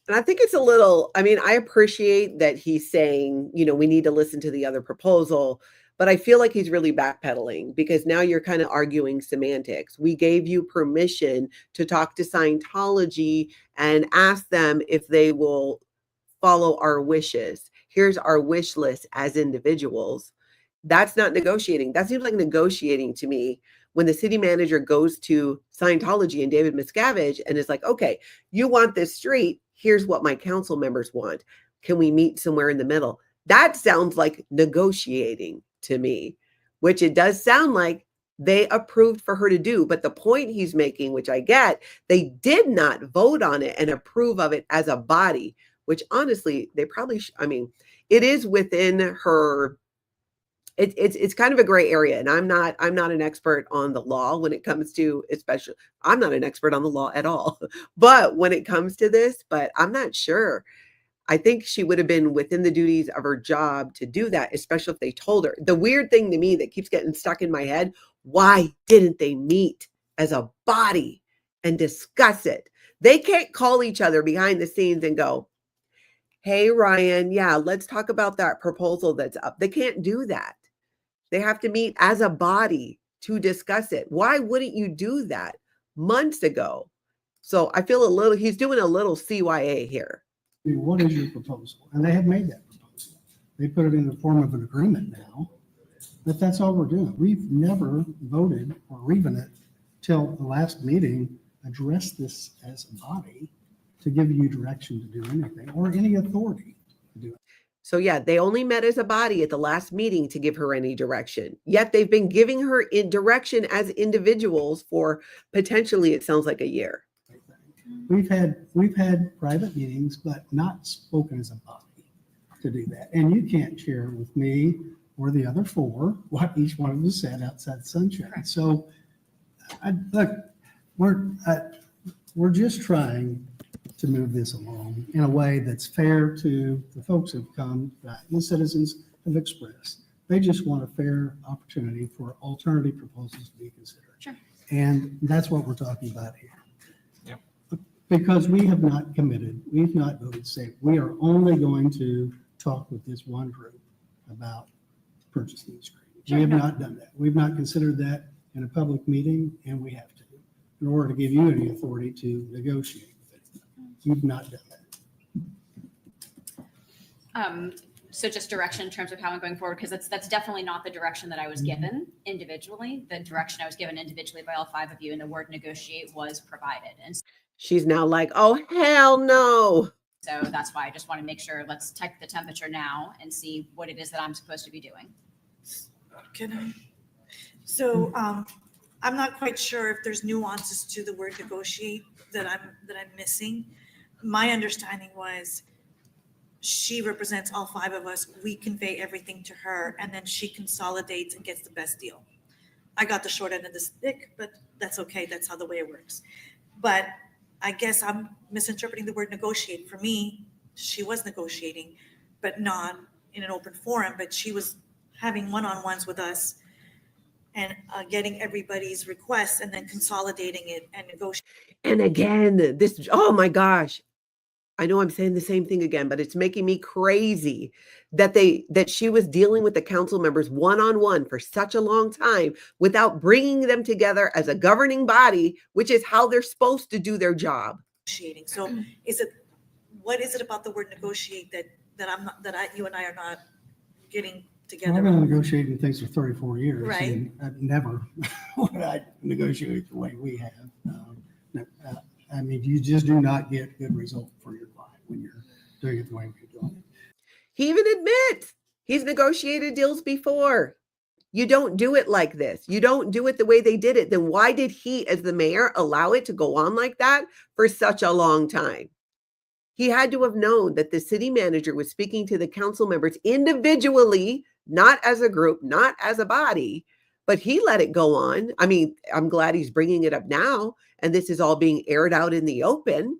And I think it's a little, I mean, I appreciate that he's saying, we need to listen to the other proposal, but I feel like he's really backpedaling because now you're kind of arguing semantics. We gave you permission to talk to Scientology and ask them if they will follow our wishes. Here's our wish list as individuals. That's not negotiating. That seems like negotiating to me when the city manager goes to Scientology and David Miscavige and is like, okay, you want this street. Here's what my council members want. Can we meet somewhere in the middle? That sounds like negotiating to me, which it does sound like they approved for her to do. But the point he's making, which I get, they did not vote on it and approve of it as a body, which honestly, they probably, it is within her, it's kind of a gray area. And I'm not an expert on the law when it comes to, especially, I'm not an expert on the law at all, but when it comes to this, but I'm not sure. I think she would have been within the duties of her job to do that, especially if they told her. The weird thing to me that keeps getting stuck in my head, why didn't they meet as a body and discuss it? They can't call each other behind the scenes and go, hey, Ryan, yeah, let's talk about that proposal that's up. They can't do that. They have to meet as a body to discuss it. Why wouldn't you do that months ago? So I feel he's doing a little CYA here. what is your proposal? And they have made that proposal. They put it in the form of an agreement now, but that's all we're doing. We've never voted or even it till the last meeting addressed this as a body to give you direction to do anything or any authority to do it. So yeah, they only met as a body at the last meeting to give her any direction. Yet they've been giving her in direction as individuals for potentially, it sounds like, a year. We've had private meetings, but not spoken as a body to do that. And you can't share with me or the other four what each one of us said outside sunshine. Correct. So, look, we're just trying to move this along in a way that's fair to the folks who've come, that the citizens have expressed. They just want a fair opportunity for alternative proposals to be considered. Sure. And that's what we're talking about here. Yeah. Because we have not committed, we've not voted to say, we are only going to talk with this one group about purchasing the screen. Sure, We have no. not done that. We've not considered that in a public meeting, and we have to, in order to give you any authority to negotiate with it. We've not done that. So just direction in terms of how I'm going forward, because that's definitely not the direction that I was given individually. The direction I was given individually by all five of you, and the word negotiate was provided. And She's now like, oh, hell no. so that's why I just want to make sure, let's check the temperature now and see what it is that I'm supposed to be doing. Can I? So I'm not quite sure if there's nuances to the word negotiate that I'm missing. My understanding was she represents all five of us. We convey everything to her, and then she consolidates and gets the best deal. I got the short end of the stick, but that's okay. That's how the way it works. But I guess I'm misinterpreting the word negotiate. For me, she was negotiating, but not in an open forum, but she was having one-on-ones with us and getting everybody's requests and then consolidating it and negotiating. And again, this, oh my gosh. I know I'm saying the same thing again, but it's making me crazy that she was dealing with the council members one-on-one for such a long time without bringing them together as a governing body, which is how they're supposed to do their job. So what is it about the word negotiate that you and I are not getting together? I've been negotiating things for 34 years. Right. And I've never would I negotiate the way we have. I mean, you just do not get good result for your client when you're doing it the way we're doing it. He even admits he's negotiated deals before. You don't do it like this. You don't do it the way they did it. Then why did he, as the mayor, allow it to go on like that for such a long time? He had to have known that the city manager was speaking to the council members individually, not as a group, not as a body, but he let it go on. I mean, I'm glad he's bringing it up now, and this is all being aired out in the open,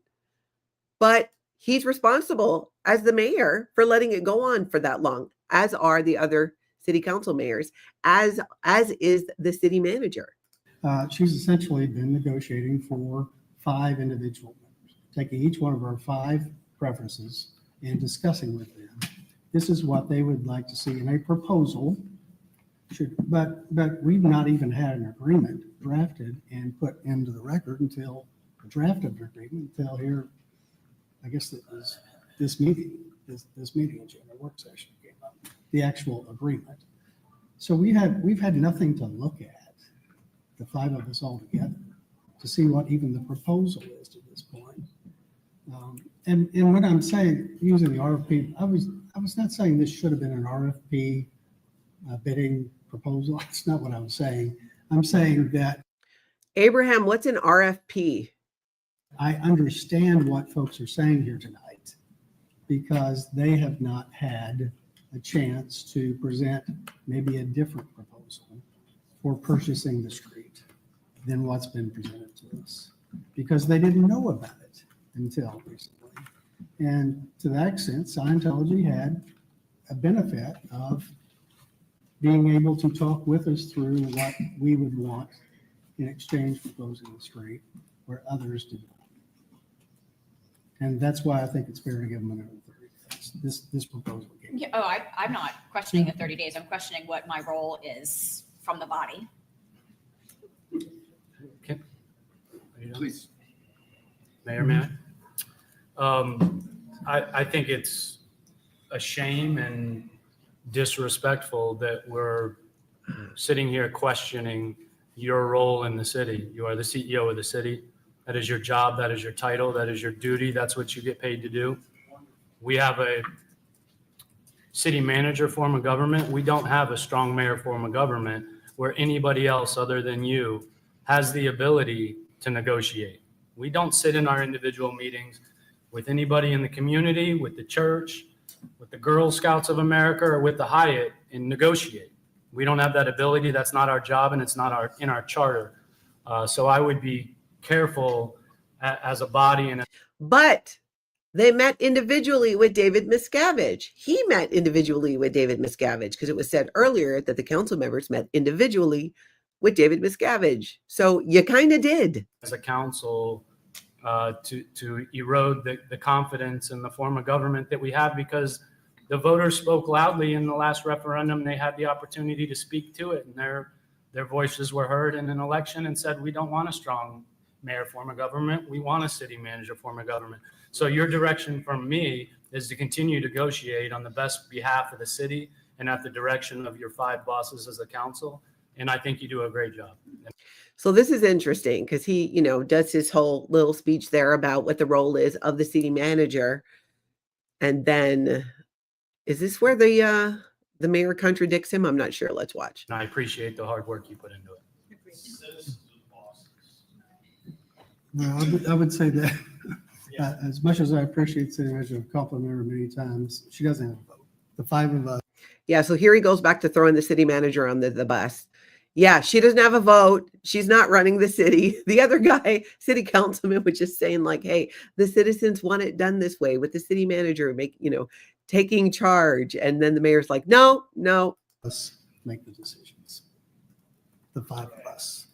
but he's responsible as the mayor for letting it go on for that long, as are the other city council mayors, as is the city manager. She's essentially been negotiating for 5 individual members, taking each one of our 5 preferences and discussing with them. This is what they would like to see in a proposal. But we've not even had an agreement drafted and put into the record until the draft of the agreement until here, I guess it was this meeting agenda work session came up, the actual agreement. So we've had nothing to look at, the 5 of us all together, to see what even the proposal is to this point. And what I'm saying, using the RFP, I was not saying this should have been an RFP bidding proposal. That's not what I was saying. I'm saying that Abraham, what's an RFP? I understand what folks are saying here tonight because they have not had a chance to present maybe a different proposal for purchasing the street than what's been presented to us because they didn't know about it until recently. And to that extent, Scientology had a benefit of being able to talk with us through what we would want in exchange for closing the street where others did not. And that's why I think it's fair to give them another 30 days. This proposal. Yeah, I'm not questioning the 30 days. I'm questioning what my role is from the body. Okay. Please. Mayor, may I? I think it's a shame and disrespectful that we're sitting here questioning your role in the city. You are the CEO of the city. That is your job. That is your title. That is your duty. That's what you get paid to do. We have a city manager form of government. We don't have a strong mayor form of government where anybody else other than you has the ability to negotiate. We don't sit in our individual meetings with anybody in the community, with the church, with the Girl Scouts of America, or with the Hyatt and negotiate. We don't have that ability. That's not our job, and it's not in our charter. So I would be careful as a body. But they met individually with David Miscavige. He met individually with David Miscavige because it was said earlier that the council members met individually with David Miscavige. So you kind of did. As a council, to erode the confidence in the form of government that we have, because the voters spoke loudly in the last referendum. They had the opportunity to speak to it, and their voices were heard in an election and said, we don't want a strong mayor form of government. We want a city manager form of government. So your direction from me is to continue to negotiate on the best behalf of the city and at the direction of your 5 bosses as a council. And I think you do a great job. So this is interesting because he, does his whole little speech there about what the role is of the city manager. And then is this where the mayor contradicts him? I'm not sure. Let's watch. And I appreciate the hard work you put into it. Well, I would say that as much as I appreciate City Manager, I've complimented her many times, she doesn't have a vote. The 5 of us. Yeah, so here he goes back to throwing the city manager on the bus. Yeah, she doesn't have a vote. She's not running the city. The other guy, city councilman, was just saying like, hey, the citizens want it done this way with the city manager taking charge. And then the mayor's like, no. Let's make the decisions. The 5 of us,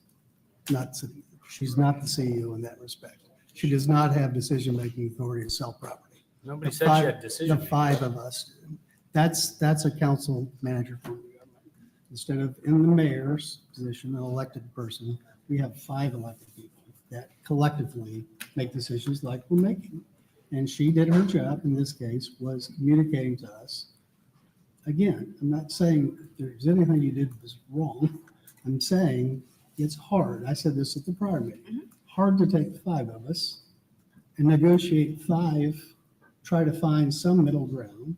not city. She's not the CEO in that respect. She does not have decision-making authority to sell property. Nobody said she had decision. The 5 of us do. That's a council manager form of government. Instead of in the mayor's position, an elected person, we have 5 elected people that collectively make decisions like we're making. And she did her job in this case, was communicating to us. Again, I'm not saying there's anything you did was wrong. I'm saying it's hard. I said this at the prior meeting. Hard to take the 5 of us and negotiate 5, try to find some middle ground.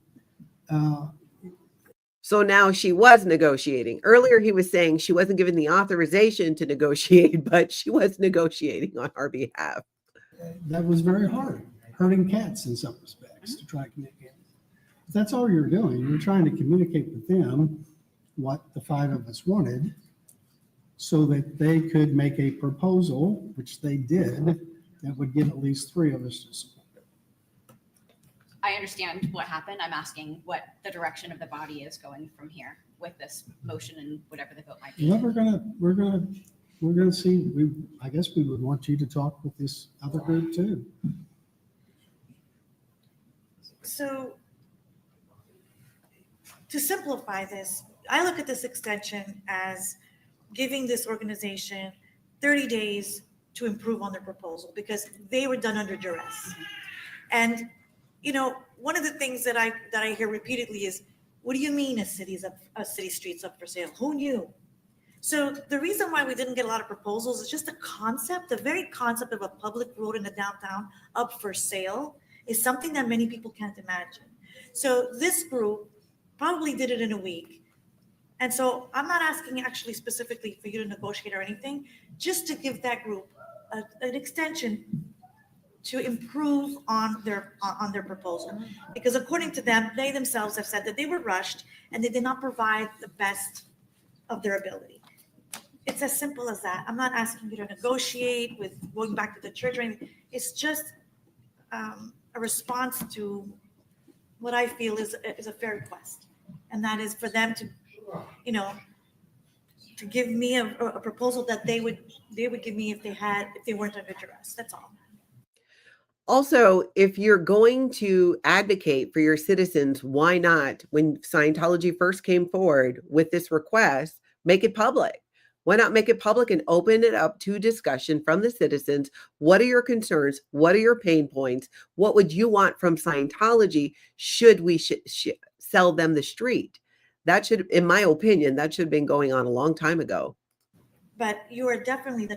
So now she was negotiating. Earlier, he was saying she wasn't given the authorization to negotiate, but she was negotiating on our behalf. That was very hard, herding cats in some respects to try to communicate. If that's all you're doing. You're trying to communicate with them what the 5 of us wanted so that they could make a proposal, which they did, that would get at least 3 of us to support. I understand what happened. I'm asking what the direction of the body is going from here with this motion and whatever the vote might be. Well, we're gonna see. I guess we would want you to talk with this other group too. So to simplify this, I look at this extension as giving this organization 30 days to improve on their proposal because they were done under duress. And one of the things that I hear repeatedly is, what do you mean a city street's up for sale? Who knew? So the reason why we didn't get a lot of proposals is just the very concept of a public road in the downtown up for sale is something that many people can't imagine. So this group probably did it in a week. And so I'm not asking actually specifically for you to negotiate or anything, just to give that group an extension to improve on their proposal. Because according to them, they themselves have said that they were rushed and they did not provide the best of their ability. It's as simple as that. I'm not asking you to negotiate with going back to the church or anything. It's just a response to what I feel is a fair request. And that is for them to, to give me a proposal that they would give me if they weren't under duress. That's all. Also, if you're going to advocate for your citizens, why not, when Scientology first came forward with this request, make it public? Why not make it public and open it up to discussion from the citizens? What are your concerns? What are your pain points? What would you want from Scientology should we sell them the street? That should, in my opinion, that should have been going on a long time ago. But you are definitely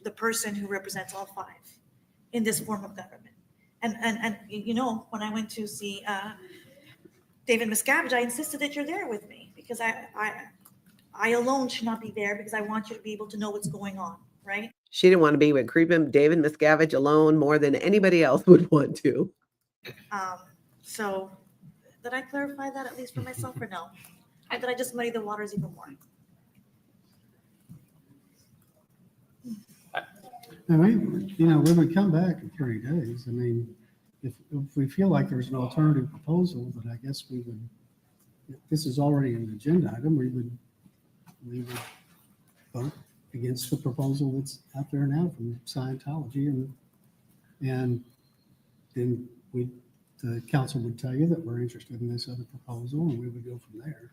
the person who represents all five in this form of government. And you know, when I went to see David Miscavige, I insisted that you're there with me because I alone should not be there because I want you to be able to know what's going on, right? She didn't want to be with creeping David Miscavige alone more than anybody else would want to. So did I clarify that at least for myself or no? Did I just muddy the waters even more? I mean, you know, we would come back in 30 days. I mean, if we feel like there's an alternative proposal, then I guess we would, if this is already an agenda item, we would vote against the proposal that's out there now from Scientology, and then the council would tell you that we're interested in this other proposal, and we would go from there.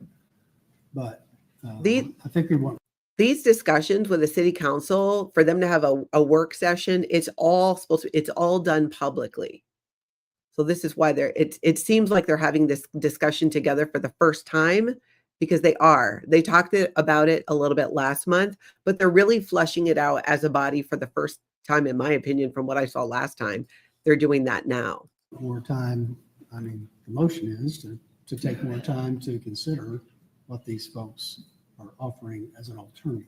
But I think we want these discussions with the city council, for them to have a work session, it's all done publicly. So this is why it seems like they're having this discussion together for the first time, because they talked about it a little bit last month, but they're really fleshing it out as a body for the first time, in my opinion, from what I saw last time. They're doing that now. more time. I mean, the motion is to take more time to consider what these folks are offering as an alternative.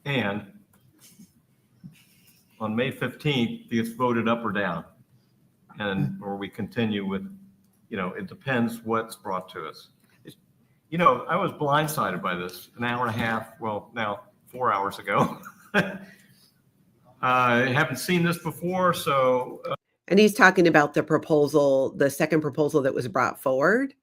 And on May 15th, it's voted up or down. Or we continue with, it depends what's brought to us. I was blindsided by this an hour and a half, well, now 4 hours ago. I haven't seen this before, so. And he's talking about the proposal, the second proposal that was brought forward.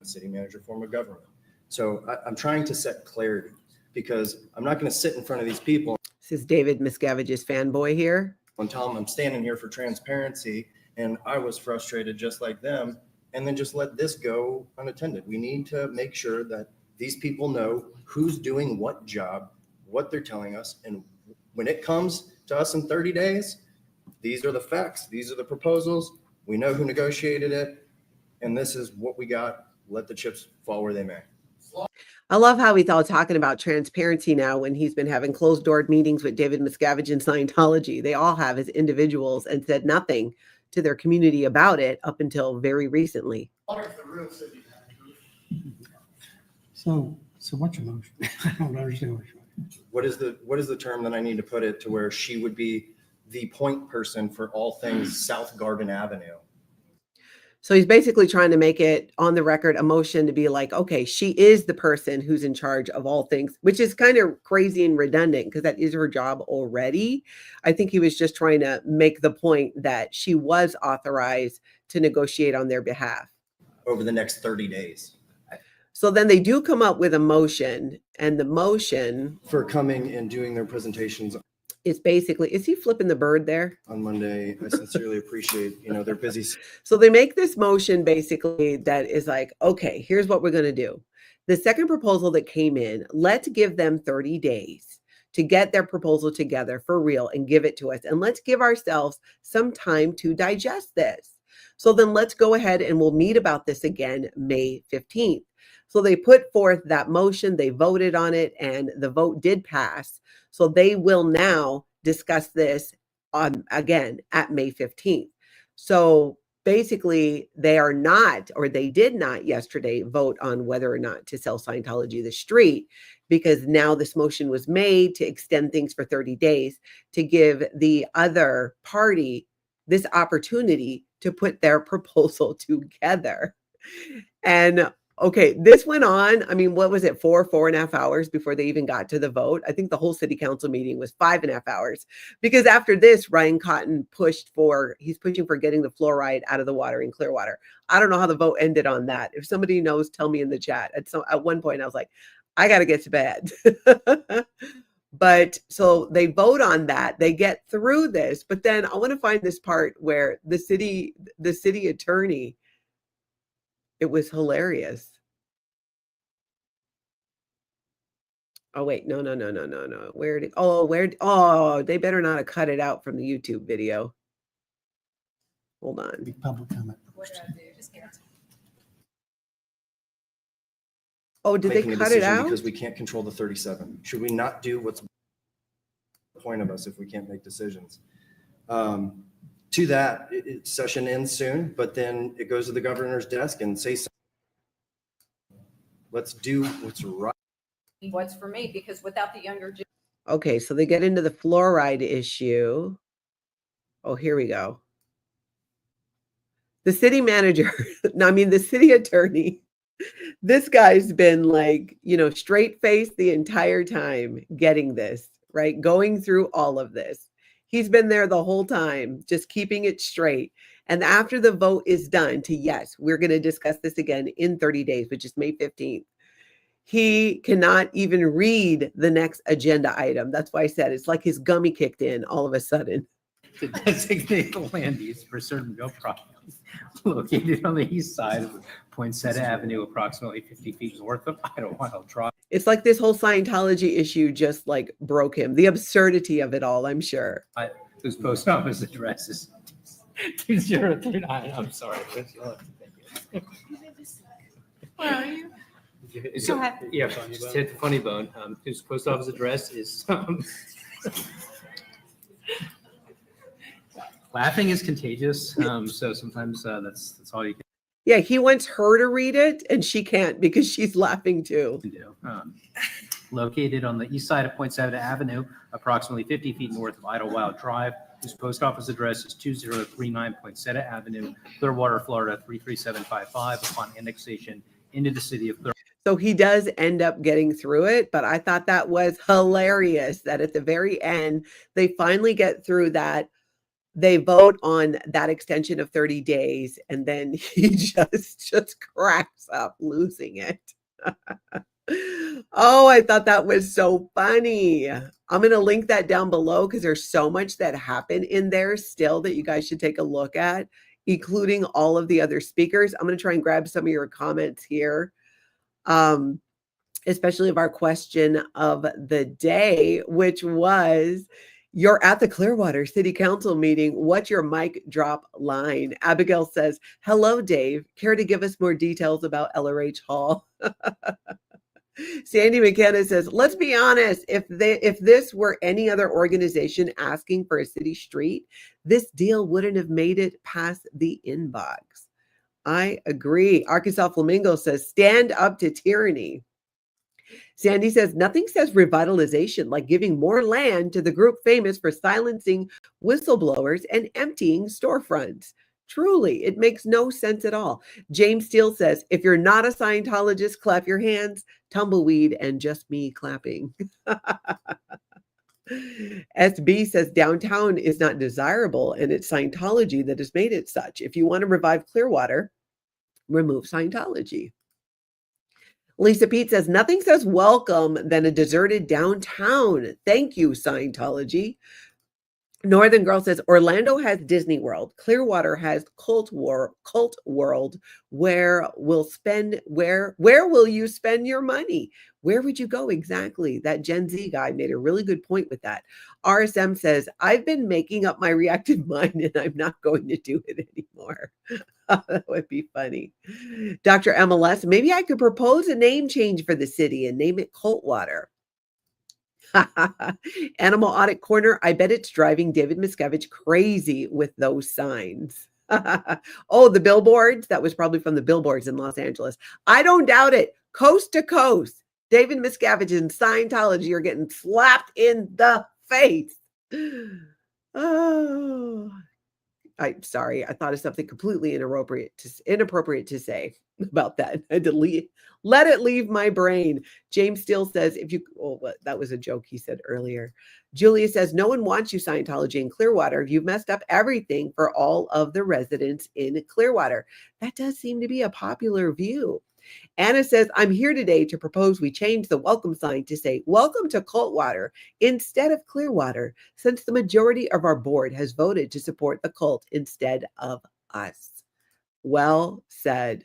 City manager form of government. So I'm trying to set clarity because I'm not going to sit in front of these people. This is David Miscavige's fanboy here. And tell them I'm standing here for transparency and I was frustrated just like them, and then just let this go unattended. We need to make sure that these people know who's doing what job, what they're telling us, and when it comes to us in 30 days, these are the facts. These are the proposals. We know who negotiated it, and this is what we got. Let the chips fall where they may. I love how he's all talking about transparency now when he's been having closed door meetings with David Miscavige and Scientology. They all have as individuals and said nothing to their community about it up until very recently. So what's your motion? I don't understand what you're saying. What is the term that I need to put it to where she would be the point person for all things South Garden Avenue? So he's basically trying to make it on the record a motion to be like, okay, she is the person who's in charge of all things, which is kind of crazy and redundant because that is her job already. I think he was just trying to make the point that she was authorized to negotiate on their behalf. Over the next 30 days. So then they do come up with a motion, and the motion for coming and doing their presentations. It's basically, is he flipping the bird there? On Monday, I sincerely appreciate, they're busy. So they make this motion basically that is like, okay, here's what we're going to do. The second proposal that came in, let's give them 30 days to get their proposal together for real and give it to us. And let's give ourselves some time to digest this. So then let's go ahead and we'll meet about this again, May 15th. So they put forth that motion, they voted on it, and the vote did pass. So they will now discuss this again at May 15th. So basically they are not, or they did not yesterday vote on whether or not to sell Scientology the street, because now this motion was made to extend things for 30 days to give the other party this opportunity to put their proposal together. And okay, this went on. I mean, what was it, 4.5 hours before they even got to the vote? I think the whole city council meeting was 5.5 hours, because after this, Ryan Cotton he's pushing for getting the fluoride out of the water in Clearwater. I don't know how the vote ended on that. If somebody knows, tell me in the chat. At one point I was like, I got to get to bed. But so they vote on that, they get through this, but then I want to find this part where the city attorney, it was hilarious. Oh, wait. No. Oh, they better not have cut it out from the YouTube video. Hold on. Public comment. Oh, did they Making a cut it decision out? because we can't control the 37. Should we not do what's the point of us if we can't make decisions? To that, session ends soon, but then it goes to the governor's desk and say, let's do what's right. What's for me, because without the younger Okay, so they get into the fluoride issue. Oh, here we go. The city manager, the city attorney, this guy's been like, straight faced the entire time getting this, right? Going through all of this. He's been there the whole time, just keeping it straight. And after the vote is done to yes, we're going to discuss this again in 30 days, which is May 15th. He cannot even read the next agenda item. That's why I said it's like his gummy kicked in all of a sudden. To designate the land use for certain real properties located on the east side of Poinsettia Avenue, approximately 50 feet north of Idlewild Drive. It's like this whole Scientology issue just like broke him. The absurdity of it all, I'm sure. Whose post office address is 2039. I'm sorry. Where are you? So, Go ahead. yeah, just hit the funny bone. Whose post office address is laughing is contagious. So sometimes that's all you can Yeah, he wants her to read it and she can't because she's laughing too. do. Located on the east side of Poinsettia Avenue, approximately 50 feet north of Idlewild Drive, whose post office address is 2039 Poinsettia Avenue, Clearwater, Florida 33755, upon annexation into the city of Clearwater. So he does end up getting through it, but I thought that was hilarious that at the very end, they finally get through that. They vote on that extension of 30 days, and then he just cracks up losing it. Oh, I thought that was so funny. I'm going to link that down below because there's so much that happened in there still that you guys should take a look at, including all of the other speakers. I'm going to try and grab some of your comments here. Especially of our question of the day, which was, you're at the Clearwater City Council meeting. What's your mic drop line? Abigail says, hello, Dave. Care to give us more details about LRH Hall? Sandy McKenna says, let's be honest, if this were any other organization asking for a city street, this deal wouldn't have made it past the inbox. I agree. Arkansas Flamingo says, stand up to tyranny. Sandy says, nothing says revitalization like giving more land to the group famous for silencing whistleblowers and emptying storefronts. Truly, it makes no sense at all. James Steele says, if you're not a Scientologist, clap your hands, tumbleweed, and just me clapping. SB says downtown is not desirable, and it's Scientology that has made it such. If you want to revive Clearwater, remove Scientology. Lisa Pete says, nothing says welcome than a deserted downtown. Thank you, Scientology. Northern Girl says, Orlando has Disney World. Clearwater has Cult World. Where will you spend your money? Where would you go exactly? That Gen Z guy made a really good point with that. RSM says, I've been making up my reactive mind and I'm not going to do it anymore. That would be funny. Dr. MLS, maybe I could propose a name change for the city and name it Cultwater. Animal Audit Corner, I bet it's driving David Miscavige crazy with those signs. Oh, the billboards. That was probably from the billboards in Los Angeles. I don't doubt it. Coast to coast, David Miscavige and Scientology are getting slapped in the face. Oh, I'm sorry. I thought of something completely inappropriate to say about that. I had to let it leave my brain. James Steele says, that was a joke he said earlier. Julia says, no one wants you, Scientology in Clearwater. You've messed up everything for all of the residents in Clearwater. That does seem to be a popular view. Anna says, I'm here today to propose we change the welcome sign to say, welcome to Cultwater instead of Clearwater, since the majority of our board has voted to support the cult instead of us. Well said.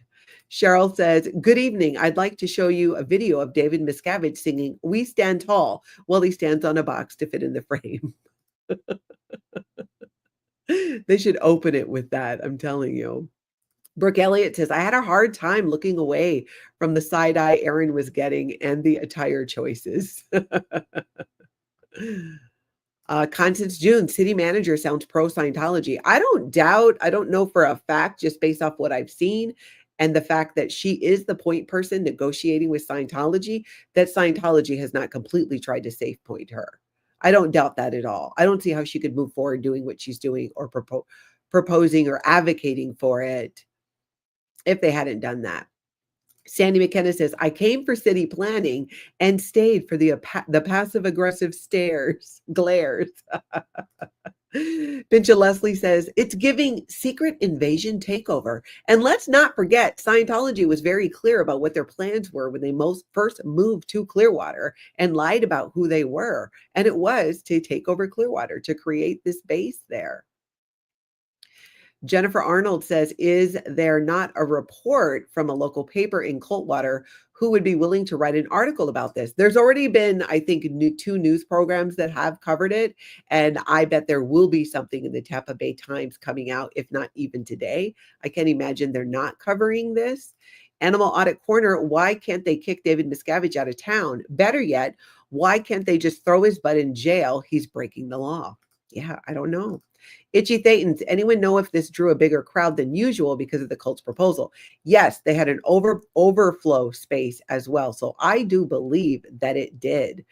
Cheryl says, good evening. I'd like to show you a video of David Miscavige singing We Stand Tall while he stands on a box to fit in the frame. They should open it with that, I'm telling you. Brooke Elliott says, I had a hard time looking away from the side eye Aaron was getting and the attire choices. Constance June, city manager, sounds pro Scientology. I don't know for a fact, just based off what I've seen and the fact that she is the point person negotiating with Scientology, that Scientology has not completely tried to safe point her. I don't doubt that at all. I don't see how she could move forward doing what she's doing or proposing or advocating for it if they hadn't done that. Sandy McKenna says, I came for city planning and stayed for the passive aggressive glares. Pincha Leslie says, it's giving secret invasion takeover. And let's not forget, Scientology was very clear about what their plans were when they first moved to Clearwater and lied about who they were. And it was to take over Clearwater, to create this base there. Jennifer Arnold says, is there not a report from a local paper in Coldwater who would be willing to write an article about this? There's already been, I think, 2 news programs that have covered it. And I bet there will be something in the Tampa Bay Times coming out, if not even today. I can't imagine they're not covering this. Animal Audit Corner, why can't they kick David Miscavige out of town? Better yet, why can't they just throw his butt in jail? He's breaking the law. Yeah, I don't know. Itchy Thetans, anyone know if this drew a bigger crowd than usual because of the cult's proposal? Yes, they had an overflow space as well. So I do believe that it did.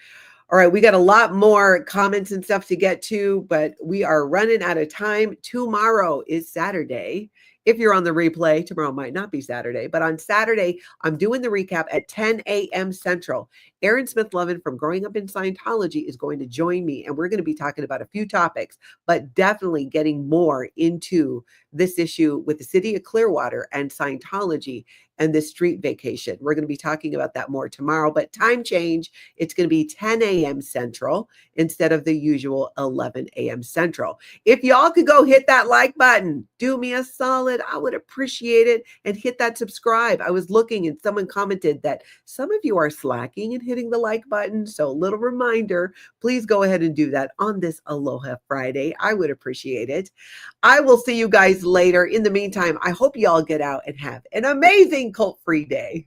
All right, we got a lot more comments and stuff to get to, but we are running out of time. Tomorrow is Saturday. If you're on the replay, tomorrow might not be Saturday, but on Saturday, I'm doing the recap at 10 a.m. Central. Aaron Smith-Levin from Growing Up in Scientology is going to join me, and we're going to be talking about a few topics, but definitely getting more into this issue with the city of Clearwater and Scientology and this street vacation. We're going to be talking about that more tomorrow, but time change, it's going to be 10 a.m. Central instead of the usual 11 a.m. Central. If y'all could go hit that like button, do me a solid, I would appreciate it, and hit that subscribe. I was looking and someone commented that some of you are slacking and hitting the like button. So a little reminder, please go ahead and do that on this Aloha Friday. I would appreciate it. I will see you guys later. In the meantime, I hope y'all get out and have an amazing cult-free day.